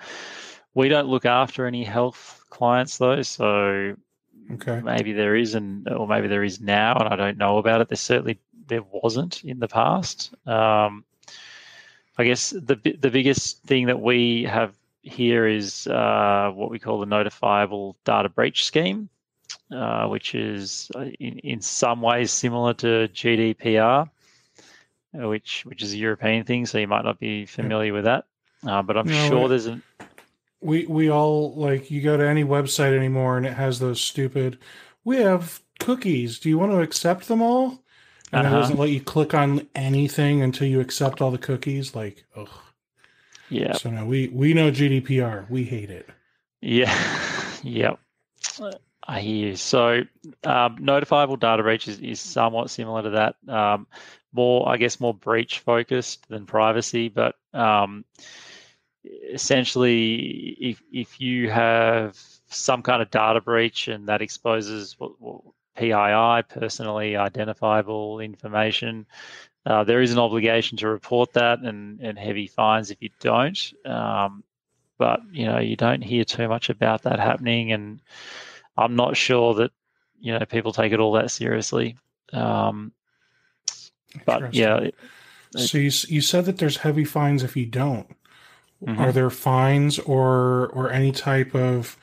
We don't look after any health clients though, so Okay. maybe there is, or maybe there is now, and I don't know about it. There wasn't in the past. I guess the biggest thing that we have here is what we call the notifiable data breach scheme, which is in some ways similar to GDPR, which is a European thing, so you might not be Yep. familiar with that. But I'm No, sure there's an we all like you go to any website anymore and it has those stupid. We have cookies. Do you want to accept them all? And it uh-huh. doesn't let you click on anything until you accept all the cookies. Like, ugh. Yeah, So no, we know GDPR. We hate it. yeah, yeah. I hear you. So, notifiable data breach is somewhat similar to that. I guess, more breach focused than privacy, but essentially, if you have some kind of data breach and that exposes PII, personally identifiable information. There is an obligation to report that and heavy fines if you don't. But you don't hear too much about that happening, and I'm not sure that people take it all that seriously. But yeah. So you said that there's heavy fines if you don't. Are Mm-hmm. there fines or any type of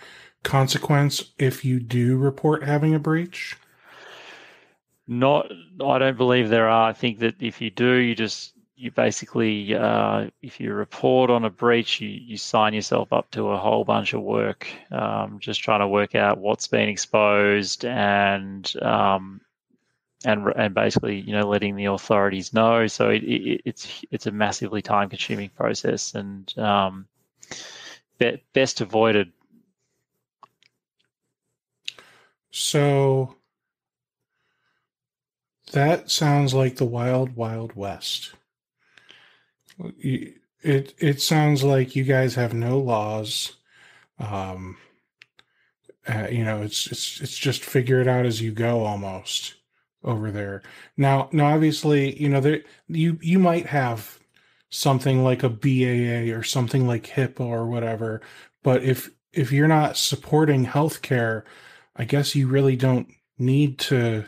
consequence if you do report having a breach? Not, I don't believe there are. I think that if you do, you basically, if you report on a breach, you sign yourself up to a whole bunch of work, just trying to work out what's been exposed and basically, letting the authorities know. So it's a massively time-consuming process, and best avoided. So that sounds like the wild, wild west. It sounds like you guys have no laws. Um, it's just figure it out as you go almost over there. Now, obviously, there you might have something like a BAA or something like HIPAA or whatever, but if you're not supporting healthcare, I guess you really don't need to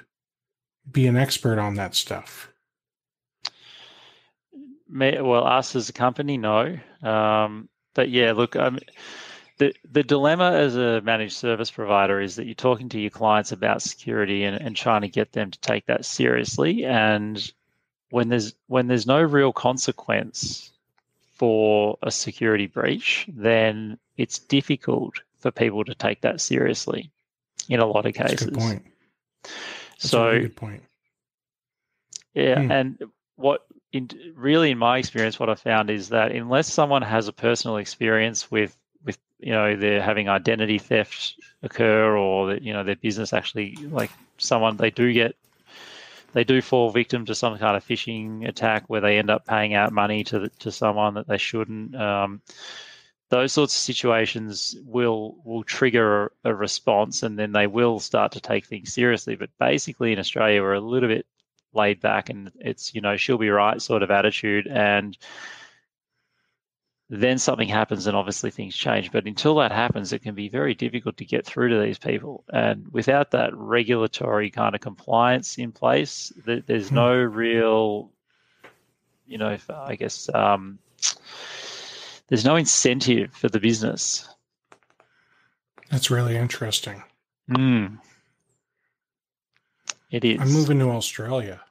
be an expert on that stuff. Well, us as a company, no. But yeah, look, the dilemma as a managed service provider is that you're talking to your clients about security and trying to get them to take that seriously. And when there's no real consequence for a security breach, then it's difficult for people to take that seriously in a lot of That's a good cases. point. That's a So really good point. yeah, and really in my experience, what I found is that unless someone has a personal experience with they're having identity theft occur, or that their business actually, like, they do fall victim to some kind of phishing attack where they end up paying out money to someone that they shouldn't. Those sorts of situations will trigger a response, and then they will start to take things seriously. But basically, in Australia, we're a little bit laid back, and it's she'll be right sort of attitude, and then something happens and obviously things change. But until that happens, it can be very difficult to get through to these people. And without that regulatory kind of compliance in place, there's no real, I guess, there's no incentive for the business. That's really interesting. It is. I'm moving to Australia.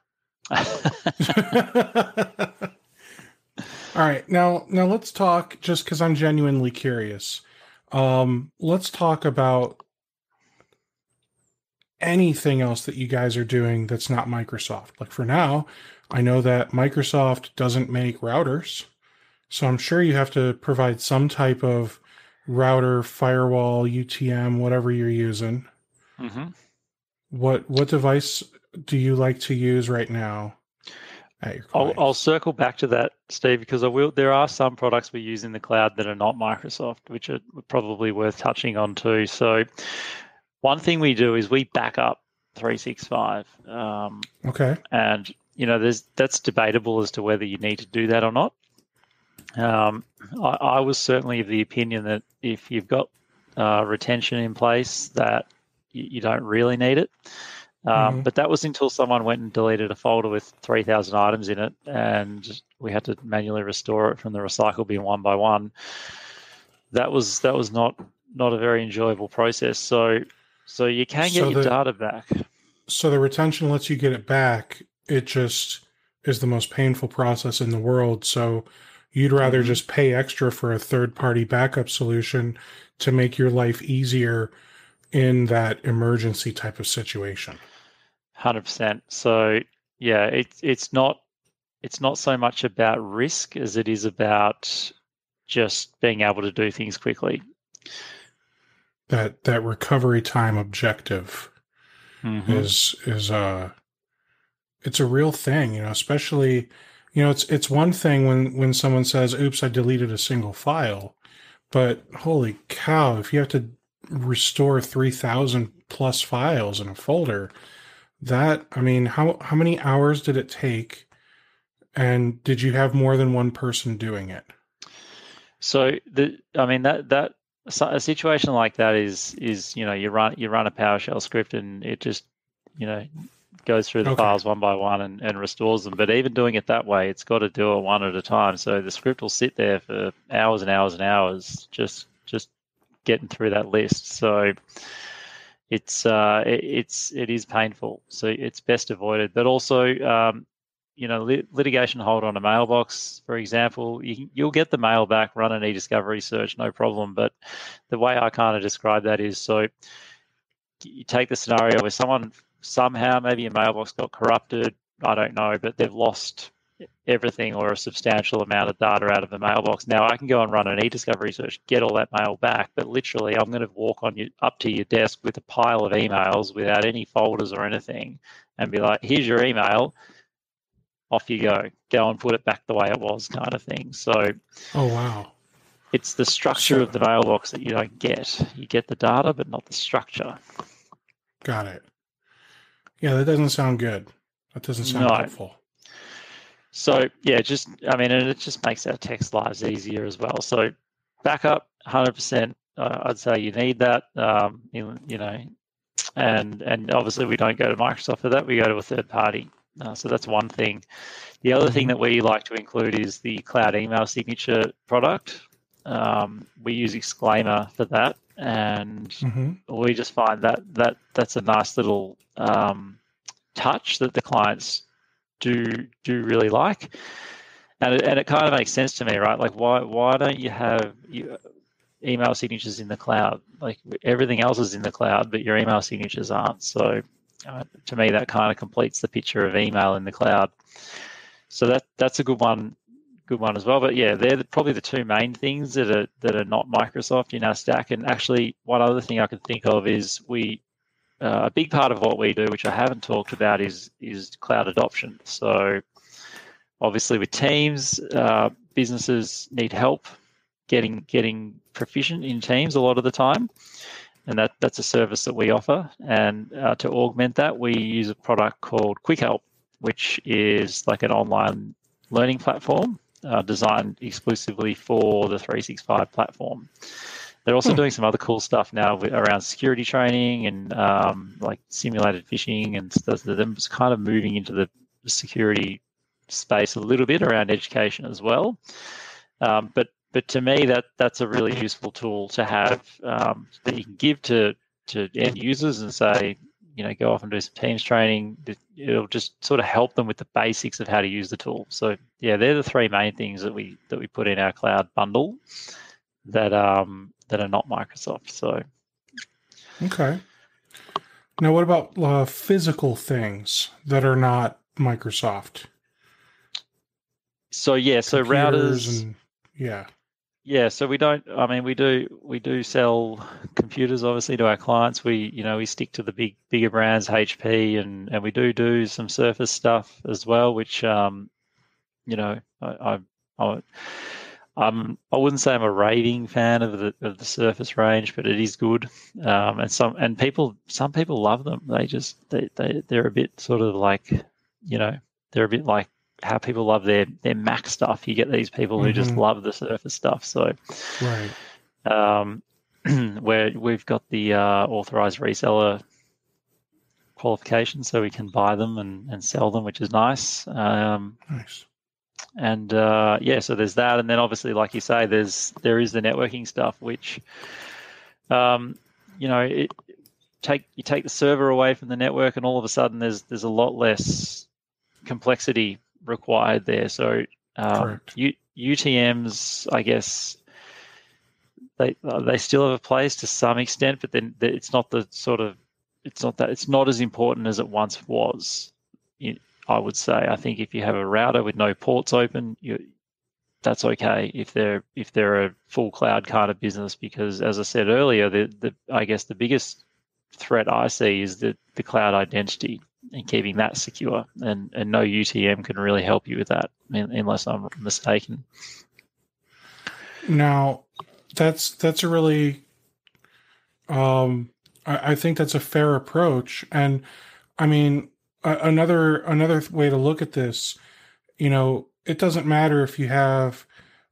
All right, now let's talk, just because I'm genuinely curious. Let's talk about anything else that you guys are doing that's not Microsoft. Like for now, I know that Microsoft doesn't make routers, so I'm sure you have to provide some type of router, firewall, UTM, whatever you're using. Mm-hmm. What device do you like to use right now at your clients? I'll circle back to that, Steve, because there are some products we use in the cloud that are not Microsoft, which are probably worth touching on too. So one thing we do is we back up 365. Okay. And that's debatable as to whether you need to do that or not. I was certainly of the opinion that if you've got retention in place, that you don't really need it. But that was until someone went and deleted a folder with 3,000 items in it, and we had to manually restore it from the recycle bin one by one. That was not a very enjoyable process. So you can get your data back. So the retention lets you get it back. It just is the most painful process in the world. So you'd rather just pay extra for a third-party backup solution to make your life easier in that emergency type of situation. 100%. So yeah, it's not so much about risk as it is about just being able to do things quickly. That recovery time objective is it's a real thing, especially, it's one thing when someone says, oops, I deleted a single file, but holy cow, if you have to restore 3,000 plus files in a folder. That, I mean, how many hours did it take? And did you have more than one person doing it? So I mean that a situation like that is you run a PowerShell script and it just you know goes through the Okay. files one by one and restores them. But even doing it that way, it's got to do it one at a time. So the script will sit there for hours and hours and hours just getting through that list. So it is painful. So it's best avoided. But also, litigation hold on a mailbox, for example, you'll get the mail back, run an e-discovery search, no problem. But the way I kind of describe that is, so you take the scenario where someone somehow, maybe a mailbox got corrupted, I don't know, but they've lost everything or a substantial amount of data out of the mailbox. Now I can go and run an e-discovery search, get all that mail back, but literally I'm going to walk up to your desk with a pile of emails without any folders or anything and be like, here's your email, off you go and put it back the way it was, kind of thing. So Oh, wow. it's the structure So, of the mailbox that you don't get. You get the data, but not the structure. got it. Yeah, that doesn't sound good. That doesn't sound No. helpful. So yeah, and it just makes our text lives easier as well. So backup, 100%. I'd say you need that. And obviously we don't go to Microsoft for that. We go to a third party. So that's one thing. The other thing that we like to include is the cloud email signature product. We use Exclaimer for that, and we just find that's a nice little touch that the clients do really like, and it kind of makes sense to me, right? Like why don't you have email signatures in the cloud? Like everything else is in the cloud, but your email signatures aren't. So to me, that kind of completes the picture of email in the cloud. So that's a good one as well. But yeah, they're probably the two main things that are not Microsoft in our stack. And actually, one other thing I can think of is a big part of what we do, which I haven't talked about, is cloud adoption. So obviously with Teams, businesses need help getting proficient in Teams a lot of the time. And that's a service that we offer. And to augment that, we use a product called Quick Help, which is like an online learning platform designed exclusively for the 365 platform. They're also doing some other cool stuff now around security training and like simulated phishing and stuff. Them kind of moving into the security space a little bit around education as well. But to me, that's a really useful tool to have that you can give to end users and say, go off and do some Teams training. It'll just sort of help them with the basics of how to use the tool. So yeah, they're the three main things that we put in our cloud bundle that are not Microsoft. So Okay. Now, what about physical things that are not Microsoft? So yeah, so Computers routers. and yeah. Yeah, so we don't. I mean, we do sell computers obviously to our clients. We stick to the bigger brands, HP, and we do some Surface stuff as well, which I wouldn't say I'm a raving fan of the Surface range, but it is good. And some people love them. They're a bit sort of like, they're a bit like how people love their Mac stuff. You get these people who just love the Surface stuff. So, Right. where we've got the authorized reseller qualification, so we can buy them and sell them, which is nice. Nice. And so there's that, and then obviously, like you say, there is the networking stuff, which you take the server away from the network, and all of a sudden there's a lot less complexity required there. So Correct. UTMs, I guess, they still have a place to some extent, but then it's not as important as it once was. I would say. I think if you have a router with no ports open, that's okay if they're a full cloud kind of business, because as I said earlier, I guess the biggest threat I see is the cloud identity and keeping that secure, and no UTM can really help you with that, unless I'm mistaken. Now, that's a really I think that's a fair approach. And I mean, another way to look at this, it doesn't matter if you have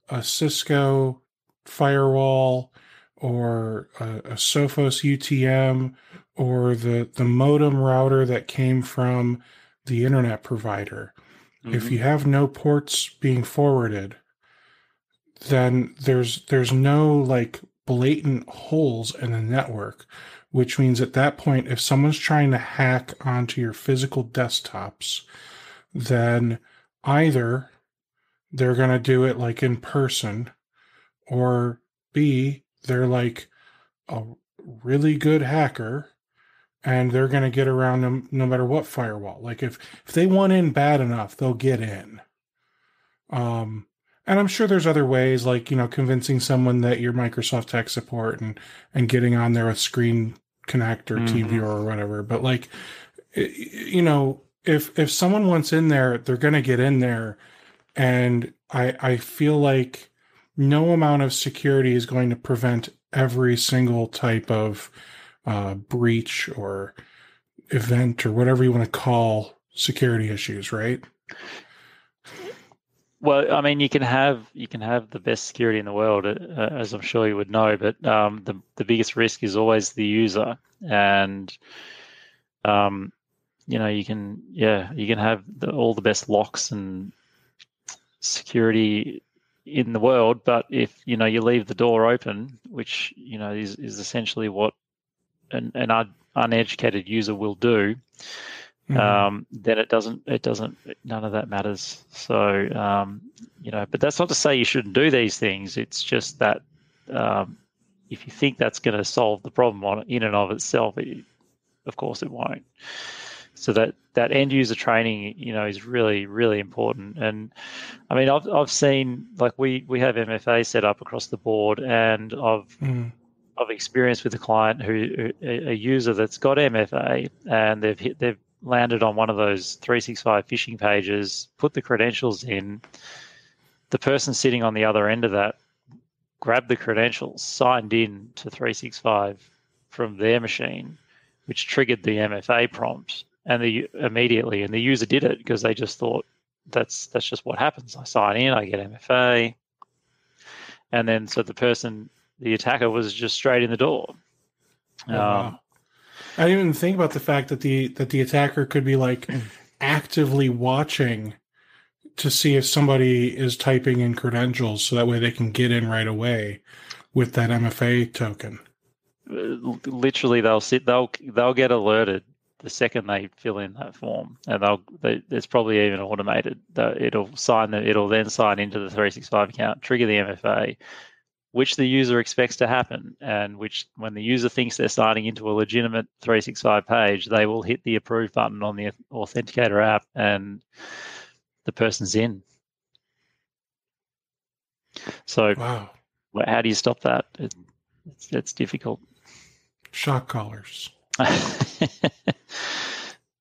a Cisco firewall or a Sophos UTM or the modem router that came from the internet provider. If you have no ports being forwarded, then there's no like blatant holes in the network, which means at that point, if someone's trying to hack onto your physical desktops, then either they're going to do it like in person, or B, they're like a really good hacker and they're going to get around them no matter what firewall. Like if they want in bad enough, they'll get in. And I'm sure there's other ways, like, convincing someone that you're Microsoft tech support and getting on there with Screen Connect or TeamViewer or whatever. But like, if someone wants in there, they're going to get in there. And I feel like no amount of security is going to prevent every single type of breach or event or whatever you want to call security issues, right? Well, I mean, you can have the best security in the world, as I'm sure you would know, but the biggest risk is always the user, and you can have all the best locks and security in the world, but if you leave the door open, which is essentially what an uneducated user will do, then it doesn't none of that matters. So but that's not to say you shouldn't do these things. It's just that if you think that's going to solve the problem in and of itself, of course it won't. So that end user training is really, really important. And I mean, I've seen, like, we have MFA set up across the board, and I've experienced with a client a user that's got MFA, and they've landed on one of those 365 phishing pages, put the credentials in. The person sitting on the other end of that grabbed the credentials, signed in to 365 from their machine, which triggered the MFA prompt, and immediately the user did it because they just thought that's just what happens. I sign in, I get MFA, and then so the attacker was just straight in the door. Wow. I didn't even think about the fact that the attacker could be like actively watching to see if somebody is typing in credentials, so that way they can get in right away with that MFA token. Literally, they'll get alerted the second they fill in that form, and there's probably even automated. It'll then sign into the 365 account, trigger the MFA, which the user expects to happen, and which, when the user thinks they're signing into a legitimate 365 page, they will hit the approve button on the Authenticator app, and the person's in. So, wow, how do you stop that? It's difficult. Shock collars.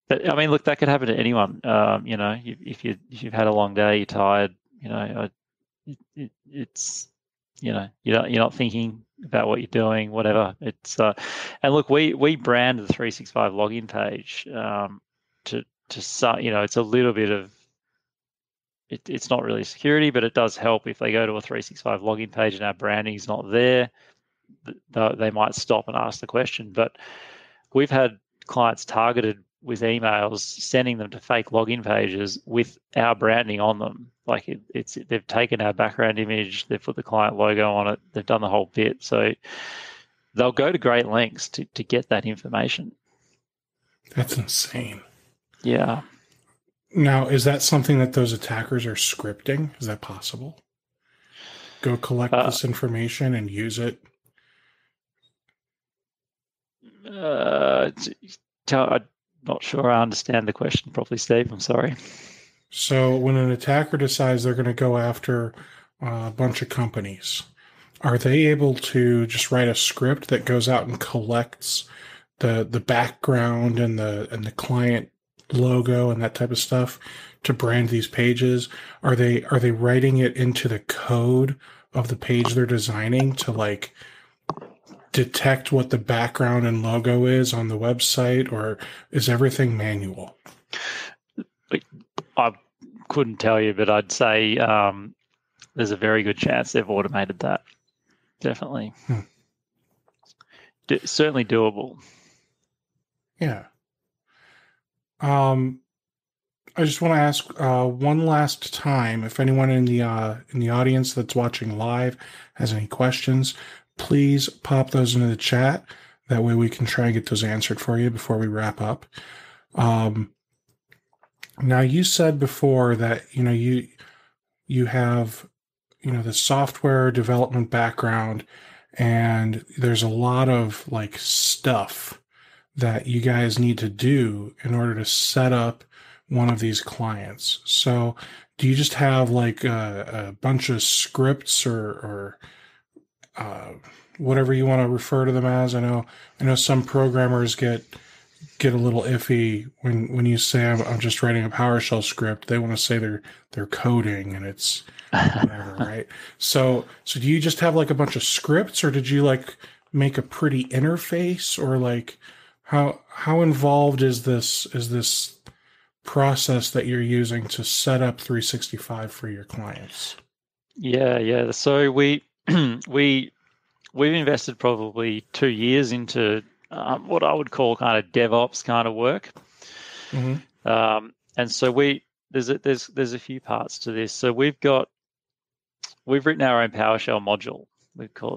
But I mean, look, that could happen to anyone. If you've had a long day, you're tired. It's you're not thinking about what you're doing, whatever. It's and look, we brand the 365 login page to it's a little bit of it's not really security, but it does help if they go to a 365 login page and our branding is not there. They might stop and ask the question. But we've had clients targeted with emails, sending them to fake login pages with our branding on them. Like they've taken our background image, they've put the client logo on it, they've done the whole bit. So they'll go to great lengths to get that information. That's insane. Yeah. Now, is that something that those attackers are scripting? Is that possible? Go collect this information and use it? I'm not sure I understand the question properly, Steve. I'm sorry. So when an attacker decides they're going to go after a bunch of companies, are they able to just write a script that goes out and collects the background and the client logo and that type of stuff to brand these pages? Are they writing it into the code of the page they're designing to like detect what the background and logo is on the website, or is everything manual? I couldn't tell you, but I'd say there's a very good chance they've automated that. Definitely. Certainly doable. Yeah. I just want to ask one last time, if anyone in the audience that's watching live has any questions, please pop those into the chat. That way we can try and get those answered for you before we wrap up. Now, you said before that you have the software development background, and there's a lot of like stuff that you guys need to do in order to set up one of these clients. So do you just have like a bunch of scripts or whatever you want to refer to them as? I know some programmers get a little iffy when you say I'm just writing a PowerShell script. They want to say they're coding, and it's whatever, right? So do you just have like a bunch of scripts, or did you like make a pretty interface, or like how involved is this process that you're using to set up 365 for your clients? Yeah. So we've invested probably 2 years into what I would call kind of DevOps kind of work. Mm-hmm. And so there's a few parts to this. So we've written our own PowerShell module.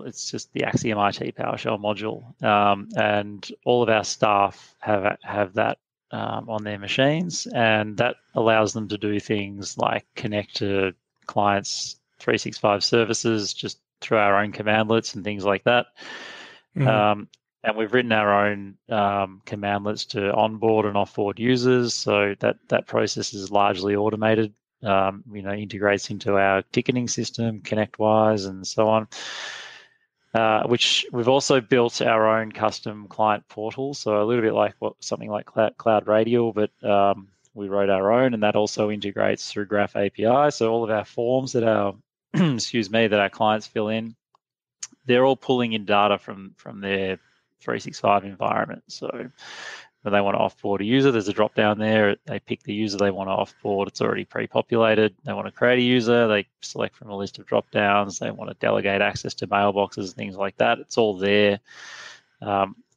It's just the Axiom IT PowerShell module, and all of our staff have that on their machines, and that allows them to do things like connect to clients' 365 services just through our own commandlets and things like that. Mm-hmm. And we've written our own commandlets to onboard and offboard users, so that process is largely automated. Integrates into our ticketing system, ConnectWise, and so on. Which we've also built our own custom client portal, so a little bit like something like Cloud Radial, but we wrote our own, and that also integrates through Graph API. So all of our forms that our that our clients fill in, they're all pulling in data from their 365 environment. So when they want to offboard a user, there's a drop down there. They pick the user they want to offboard. It's already pre-populated. They want to create a user. They select from a list of drop downs. They want to delegate access to mailboxes, things like that. It's all there,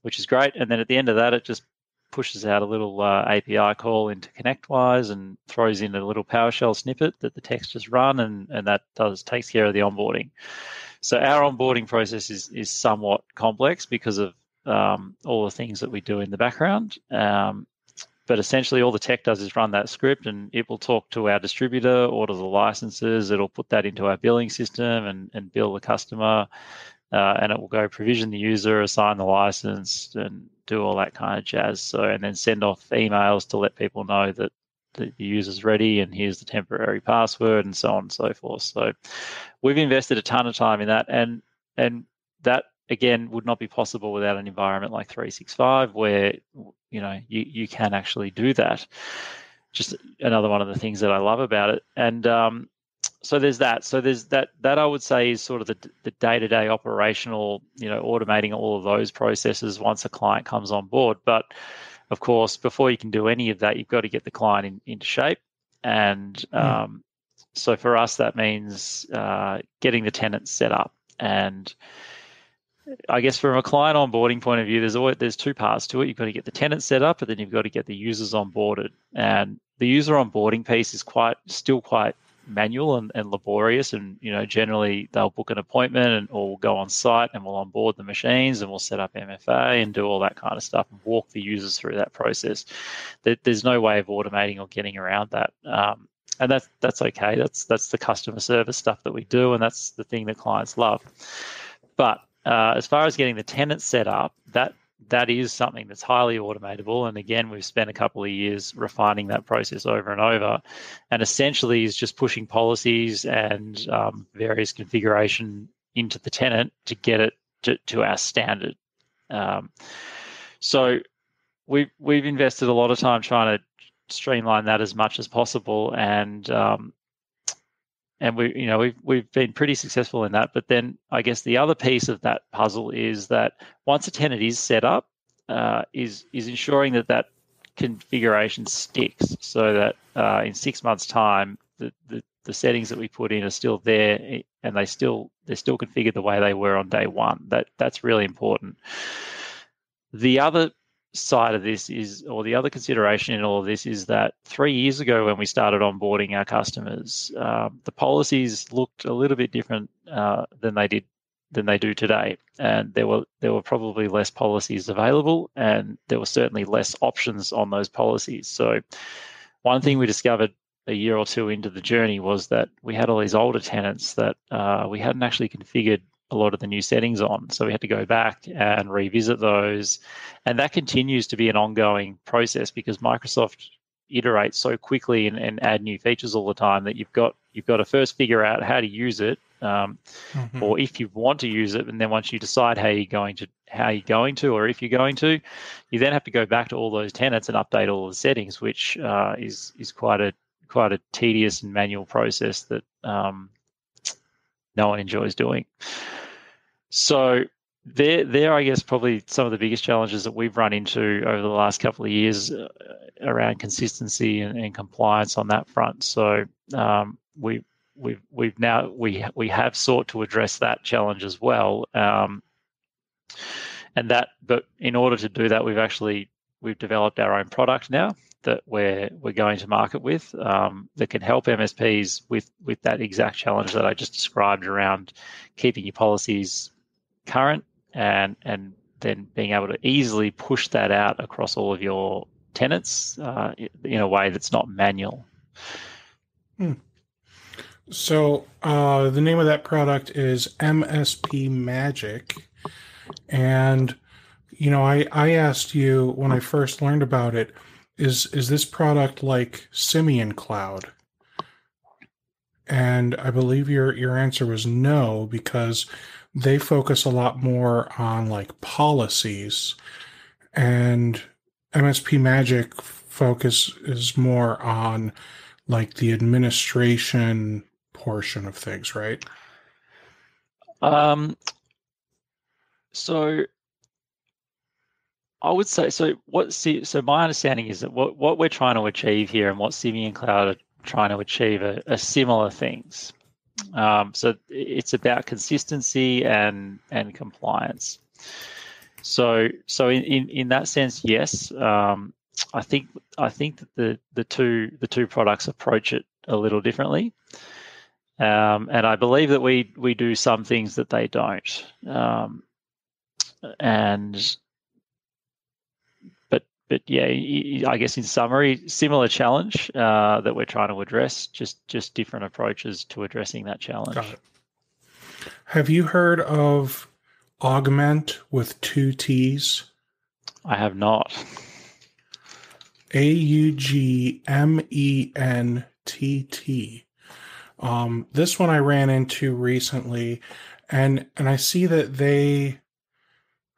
which is great. And then at the end of that, it just pushes out a little API call into ConnectWise and throws in a little PowerShell snippet that the text just run, and that takes care of the onboarding. So our onboarding process is somewhat complex because of all the things that we do in the background. But essentially all the tech does is run that script, and it will talk to our distributor, order the licenses, it'll put that into our billing system and bill the customer, and it will go provision the user, assign the license, and do all that kind of jazz. So, and then send off emails to let people know that the user's ready and here's the temporary password, and so on and so forth. So we've invested a ton of time in that, and that again would not be possible without an environment like 365 where you can actually do that. Just another one of the things that I love about it. And so there's that. So there's that I would say is sort of the day-to-day operational, automating all of those processes once a client comes on board. But of course, before you can do any of that, you've got to get the client into shape. And so for us, that means getting the tenants set up. And I guess from a client onboarding point of view, there's two parts to it. You've got to get the tenant set up, but then you've got to get the users onboarded. And the user onboarding piece is still quite manual and laborious. And generally they'll book an appointment or we'll go on site and we'll onboard the machines and we'll set up MFA and do all that kind of stuff and walk the users through that process. There's no way of automating or getting around that. And that's okay. That's the customer service stuff that we do, and that's the thing that clients love. But as far as getting the tenant set up, that is something that's highly automatable. And again, we've spent a couple of years refining that process over and over, and essentially is just pushing policies and various configuration into the tenant to get it to our standard. So we've invested a lot of time trying to streamline that as much as possible, and we've been pretty successful in that. But then I guess the other piece of that puzzle is that once a tenant is set up, is ensuring that configuration sticks, so that in 6 months' time, the settings that we put in are still there, and they're still configured the way they were on day one. That's really important. The other side of this is, or the other consideration in all of this, is that 3 years ago when we started onboarding our customers, the policies looked a little bit different than they do today, and there were probably less policies available, and there were certainly less options on those policies. So one thing we discovered a year or two into the journey was that we had all these older tenants that we hadn't actually configured a lot of the new settings on. So we had to go back and revisit those. And that continues to be an ongoing process because Microsoft iterates so quickly and add new features all the time that you've got to first figure out how to use it, or if you want to use it, and then once you decide how you're going to, or if you're going to, you then have to go back to all those tenants and update all the settings, which is quite a tedious and manual process that no one enjoys doing. So there, I guess, probably some of the biggest challenges that we've run into over the last couple of years around consistency and compliance on that front. So we have sought to address that challenge as well, but in order to do that, we've developed our own product now that we're going to market with, that can help MSPs with that exact challenge that I just described around keeping your policies current and then being able to easily push that out across all of your tenants in a way that's not manual. So the name of that product is MSP Magic, and I asked you when I first learned about it, is this product like Simian Cloud? And I believe your answer was no, because they focus a lot more on like policies, and MSP Magic focus is more on like the administration portion of things, right? So I would say, so my understanding is that what we're trying to achieve here and what Simian Cloud are trying to achieve are similar things. So it's about consistency and compliance. So in that sense, yes. I think that the two products approach it a little differently, and I believe that we do some things that they don't. But yeah, I guess in summary, similar challenge that we're trying to address, just different approaches to addressing that challenge. Got it. Have you heard of Augment with 2 T's? I have not. AUGMENTT. This one I ran into recently, and I see that they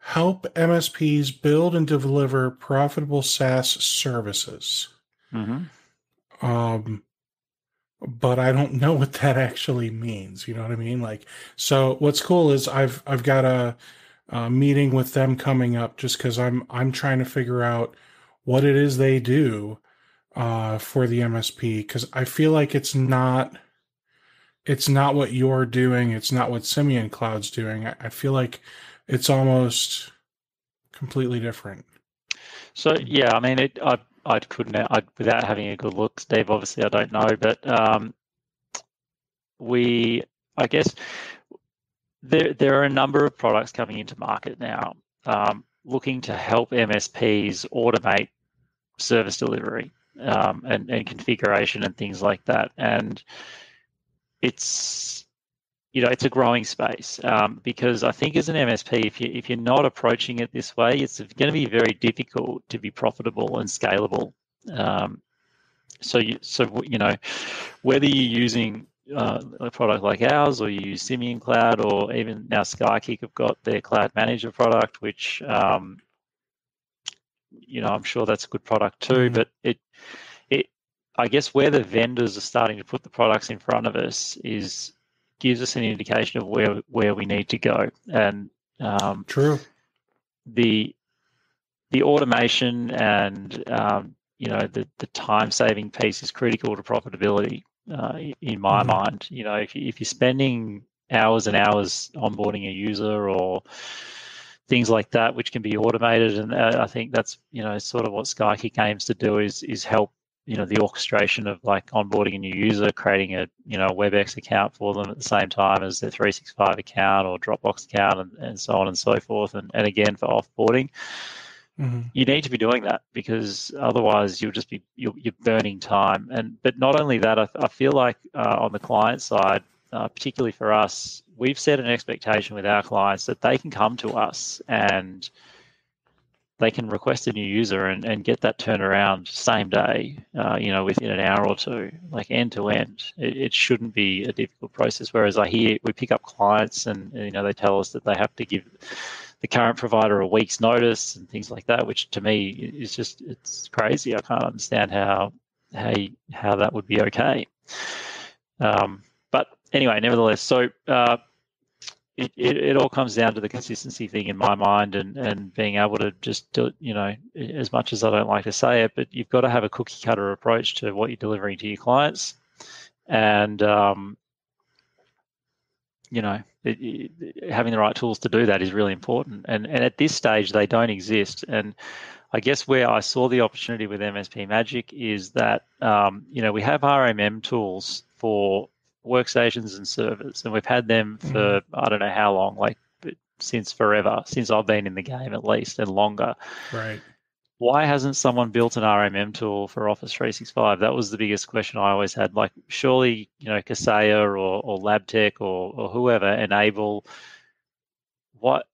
help MSPs build and deliver profitable SaaS services. Mm-hmm. But I don't know what that actually means. You know what I mean? Like, so what's cool is I've got a meeting with them coming up, just because I'm trying to figure out what it is they do for the MSP, because I feel like it's not what you're doing. It's not what Simian Cloud's doing. I feel like it's almost completely different. So yeah, I mean, I couldn't, without having a good look, Steve. Obviously, I don't know, but I guess there are a number of products coming into market now, looking to help MSPs automate service delivery and configuration and things like that, and it's a growing space, because I think as an MSP, if you're not approaching it this way, it's going to be very difficult to be profitable and scalable. So whether you're using a product like ours, or you use Simian Cloud, or even now Skykick have got their Cloud Manager product, which I'm sure that's a good product too. Mm-hmm. But I guess where the vendors are starting to put the products in front of us gives us an indication of where we need to go. And True. the automation and the time saving piece is critical to profitability in my mind. If you're spending hours and hours onboarding a user or things like that, which can be automated, and I think that's sort of what Skykick aims to do is help the orchestration of like onboarding a new user, creating a WebEx account for them at the same time as their 365 account or Dropbox account, and so on and so forth, and again for offboarding. You need to be doing that, because otherwise you'll just be you're burning time. But not only that, I feel like on the client side, particularly for us, we've set an expectation with our clients that they can come to us and they can request a new user and get that turned around same day, within an hour or two, like end to end. It shouldn't be a difficult process. Whereas I hear we pick up clients and they tell us that they have to give the current provider a week's notice and things like that, which to me is just, it's crazy. I can't understand how that would be okay. But anyway, nevertheless, so it all comes down to the consistency thing in my mind, and being able to just do it, as much as I don't like to say it, but you've got to have a cookie cutter approach to what you're delivering to your clients. And, having the right tools to do that is really important. And at this stage, they don't exist. And I guess where I saw the opportunity with MSP Magic is that, we have RMM tools for workstations and servers, and we've had them for I don't know how long, like since forever, since I've been in the game at least, and longer. Right. Why hasn't someone built an RMM tool for Office 365? That was the biggest question I always had. Like, surely, Kaseya or LabTech or whoever enable what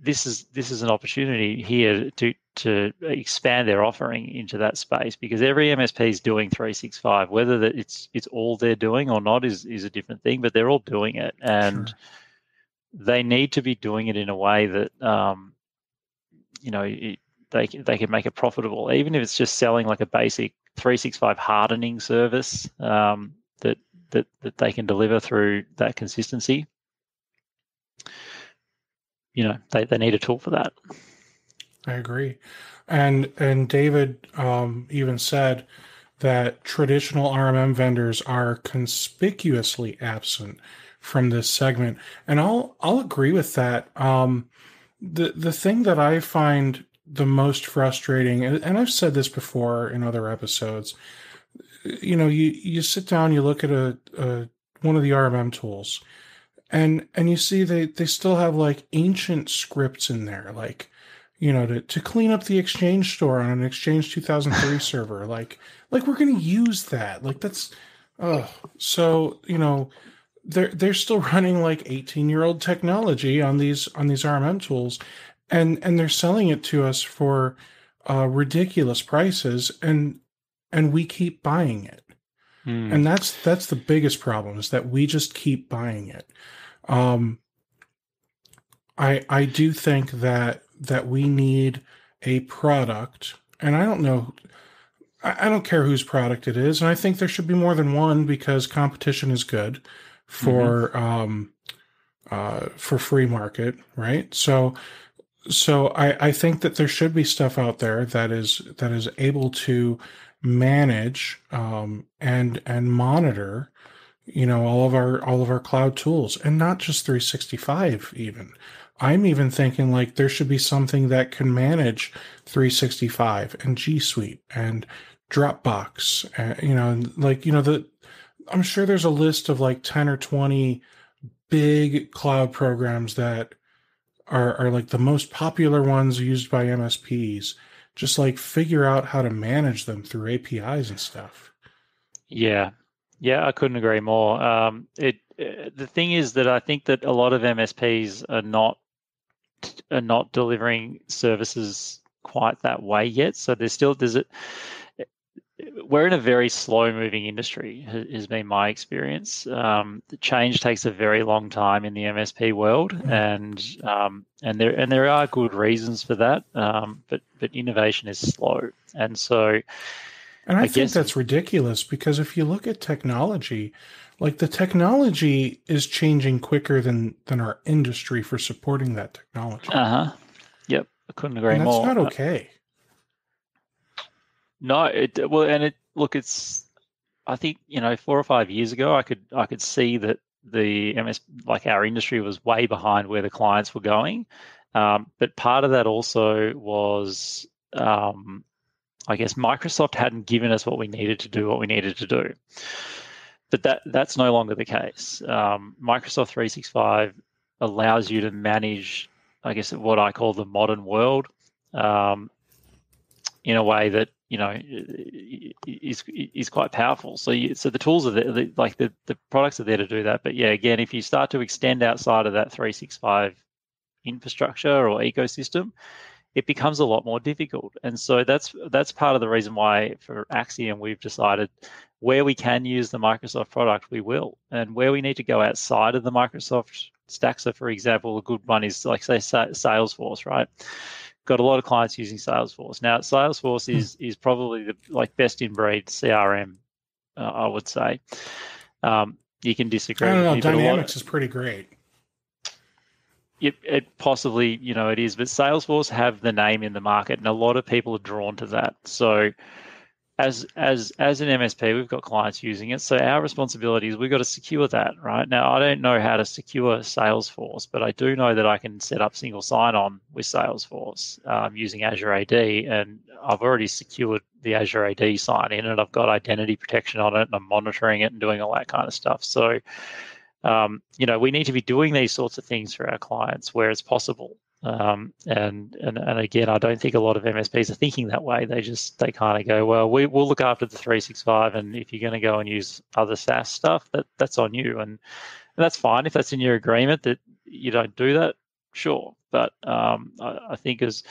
this is an opportunity here to expand their offering into that space, because every MSP is doing 365. Whether that it's all they're doing or not is a different thing, but they're all doing it, and they need to be doing it in a way that they can make it profitable, even if it's just selling like a basic 365 hardening service that they can deliver through that consistency. They need a tool for that. I agree. And David even said that traditional RMM vendors are conspicuously absent from this segment. And I'll agree with that. The thing that I find the most frustrating, and I've said this before in other episodes, you sit down, you look at one of the RMM tools, and you see they still have like ancient scripts in there, like, to clean up the Exchange store on an Exchange 2003 server. Like we're going to use that. Like that's, so, they're still running like 18-year-old technology on these RMM tools, and they're selling it to us for ridiculous prices, and we keep buying it. And that's the biggest problem, is that we just keep buying it. I do think that we need a product, and I don't know, I don't care whose product it is, and I think there should be more than one, because competition is good for free market, right? So I think that there should be stuff out there that is able to manage and monitor, all of our cloud tools, and not just 365 even. I'm even thinking like there should be something that can manage 365 and G Suite and Dropbox, I'm sure there's a list of like 10 or 20 big cloud programs that are like the most popular ones used by MSPs. Just like figure out how to manage them through APIs and stuff. Yeah, I couldn't agree more. The thing is that I think that a lot of MSPs are not delivering services quite that way yet. So we're in a very slow-moving industry, has been my experience. The change takes a very long time in the MSP world, and there are good reasons for that. But innovation is slow, and so And I I think guess, that's ridiculous because if you look at technology, like the technology is changing quicker than our industry for supporting that technology. uh-huh. Yep, I couldn't agree And that's more. not okay. No, well, and look, it's, I think, 4 or 5 years ago, I could see that the like our industry was way behind where the clients were going. But part of that also was, I guess, Microsoft hadn't given us what we needed to do, what we needed to do. But that's no longer the case. Microsoft 365 allows you to manage, I guess, what I call the modern world, um, in a way that is quite powerful. So the tools are there, the products are there to do that. But yeah, again, if you start to extend outside of that 365 infrastructure or ecosystem, it becomes a lot more difficult. And so that's part of the reason why for Axiom we've decided where we can use the Microsoft product, we will, and where we need to go outside of the Microsoft stack. So, for example, a good one is like say Salesforce, right? Got a lot of clients using Salesforce. Now, Salesforce is probably the best in breed CRM, I would say. You can I disagree don't with know. me, but Dynamics is pretty great. it possibly it is. But Salesforce have the name in the market, and a lot of people are drawn to that. So as an MSP, we've got clients using it. So our responsibility is we've got to secure that, right? Now, I don't know how to secure Salesforce, but I do know that I can set up single sign-on with Salesforce using Azure AD, and I've already secured the Azure AD sign-in, and I've got identity protection on it, and I'm monitoring it and doing all that kind of stuff. So, we need to be doing these sorts of things for our clients where it's possible. And again, I don't think a lot of MSPs are thinking that way. They kind of go, well, we'll look after the 365, and if you're going to go and use other SaaS stuff, that's on you, and that's fine if that's in your agreement that you don't do that. Sure, but I think as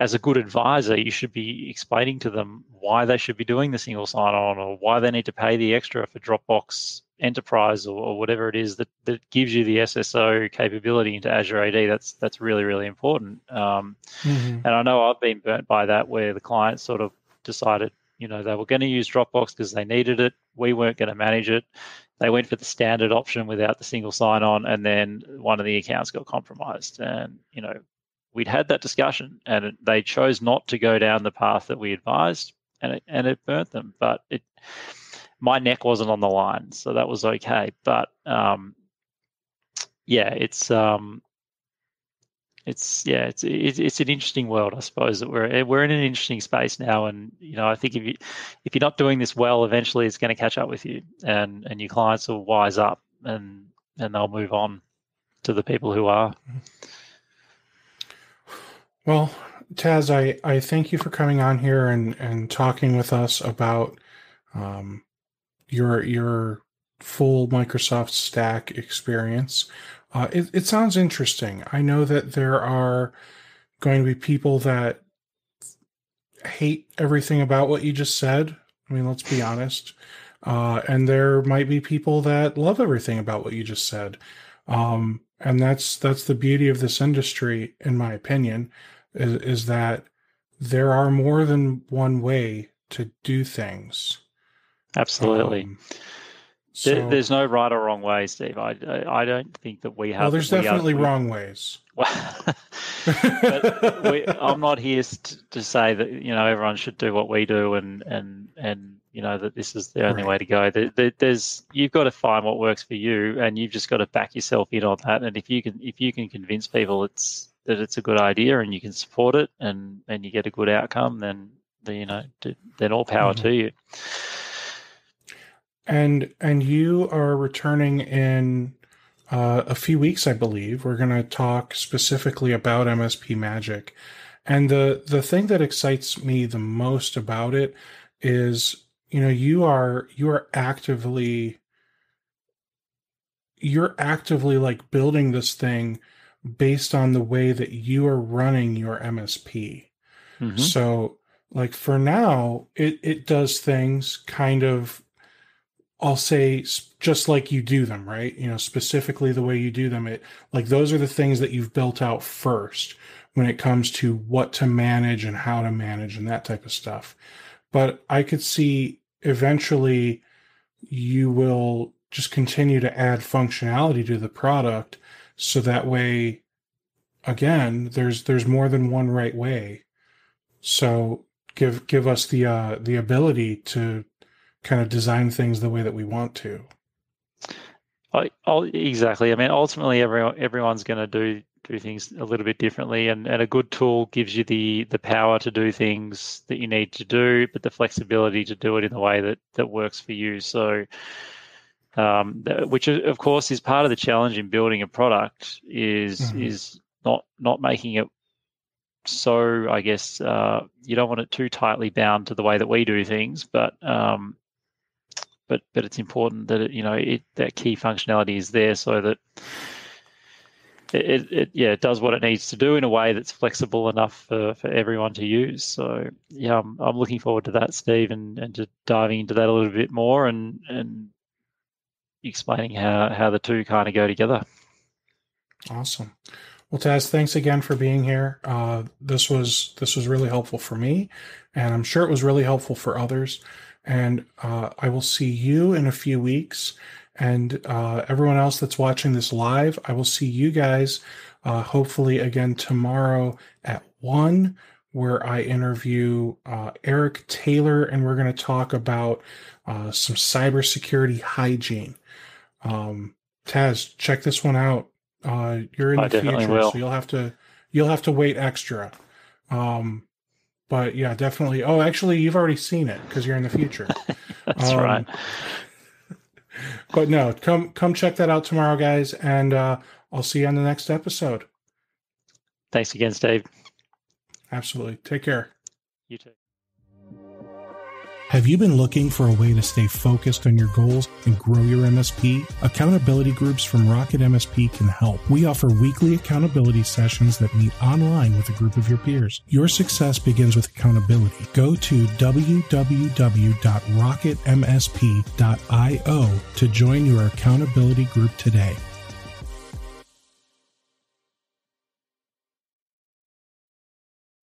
a good advisor, you should be explaining to them why they should be doing the single sign-on, or why they need to pay the extra for Dropbox Enterprise, or whatever it is that gives you the SSO capability into Azure AD. That's really, really important. And I know I've been burnt by that, where the client sort of decided, they were going to use Dropbox because they needed it. We weren't going to manage it. They went for the standard option without the single sign-on, and then one of the accounts got compromised. And we'd had that discussion, and they chose not to go down the path that we advised, and it burnt them. But my neck wasn't on the line, so that was okay. But it's an interesting world, I suppose, that we're in an interesting space now. And I think if you're not doing this well, eventually it's going to catch up with you, and your clients will wise up, and they'll move on to the people who are. Well, Taz, I thank you for coming on here and talking with us about your full Microsoft stack experience. It sounds interesting. I know that there are going to be people that hate everything about what you just said. I mean, let's be honest. And there might be people that love everything about what you just said. And that's the beauty of this industry, in my opinion, is that there are more than one way to do things. Absolutely. There's no right or wrong way, Steve. I don't think that we have. Well, there's definitely wrong ways. But I'm not here to say that everyone should do what we do, and that this is the only way to go. You've got to find what works for you, and you've just got to back yourself in on that. And if you can convince people that it's a good idea, and you can support it, and you get a good outcome, then all power to you. And you are returning in a few weeks, I believe. We're going to talk specifically about MSP Magic. And the thing that excites me the most about it is, you are actively like building this thing based on the way that you are running your MSP. Mm-hmm. So like for now, it does things kind of, I'll say, just like you do them, right? Specifically the way you do them. Those are the things that you've built out first when it comes to what to manage and how to manage and that type of stuff. but I could see eventually you will just continue to add functionality to the product, so that way, again, there's more than one right way. So give us the ability to kind of design things the way that we want to. Exactly. I mean, ultimately, everyone's going to do things a little bit differently, and a good tool gives you the power to do things that you need to do, but the flexibility to do it in the way that works for you. So, which of course is part of the challenge in building a product is not making it so, I guess, you don't want it too tightly bound to the way that we do things, but it's important that that key functionality is there, so that it does what it needs to do in a way that's flexible enough for everyone to use. So yeah, I'm looking forward to that, Steve, and just diving into that a little bit more and explaining how the two kind of go together. Awesome. Well, Taz, thanks again for being here. This was really helpful for me, and I'm sure it was really helpful for others. And I will see you in a few weeks. And everyone else that's watching this live, I will see you guys hopefully again tomorrow at 1, where I interview Eric Taylor, and we're going to talk about some cybersecurity hygiene. Taz, check this one out. You're in the future, so you'll have to wait extra. But yeah, definitely. Oh, actually, you've already seen it because you're in the future. That's right. But no, come check that out tomorrow, guys, and I'll see you on the next episode. Thanks again, Steve. Absolutely. Take care. You too. Have you been looking for a way to stay focused on your goals and grow your MSP? Accountability groups from RocketMSP can help. We offer weekly accountability sessions that meet online with a group of your peers. Your success begins with accountability. Go to www.rocketmsp.io to join your accountability group today.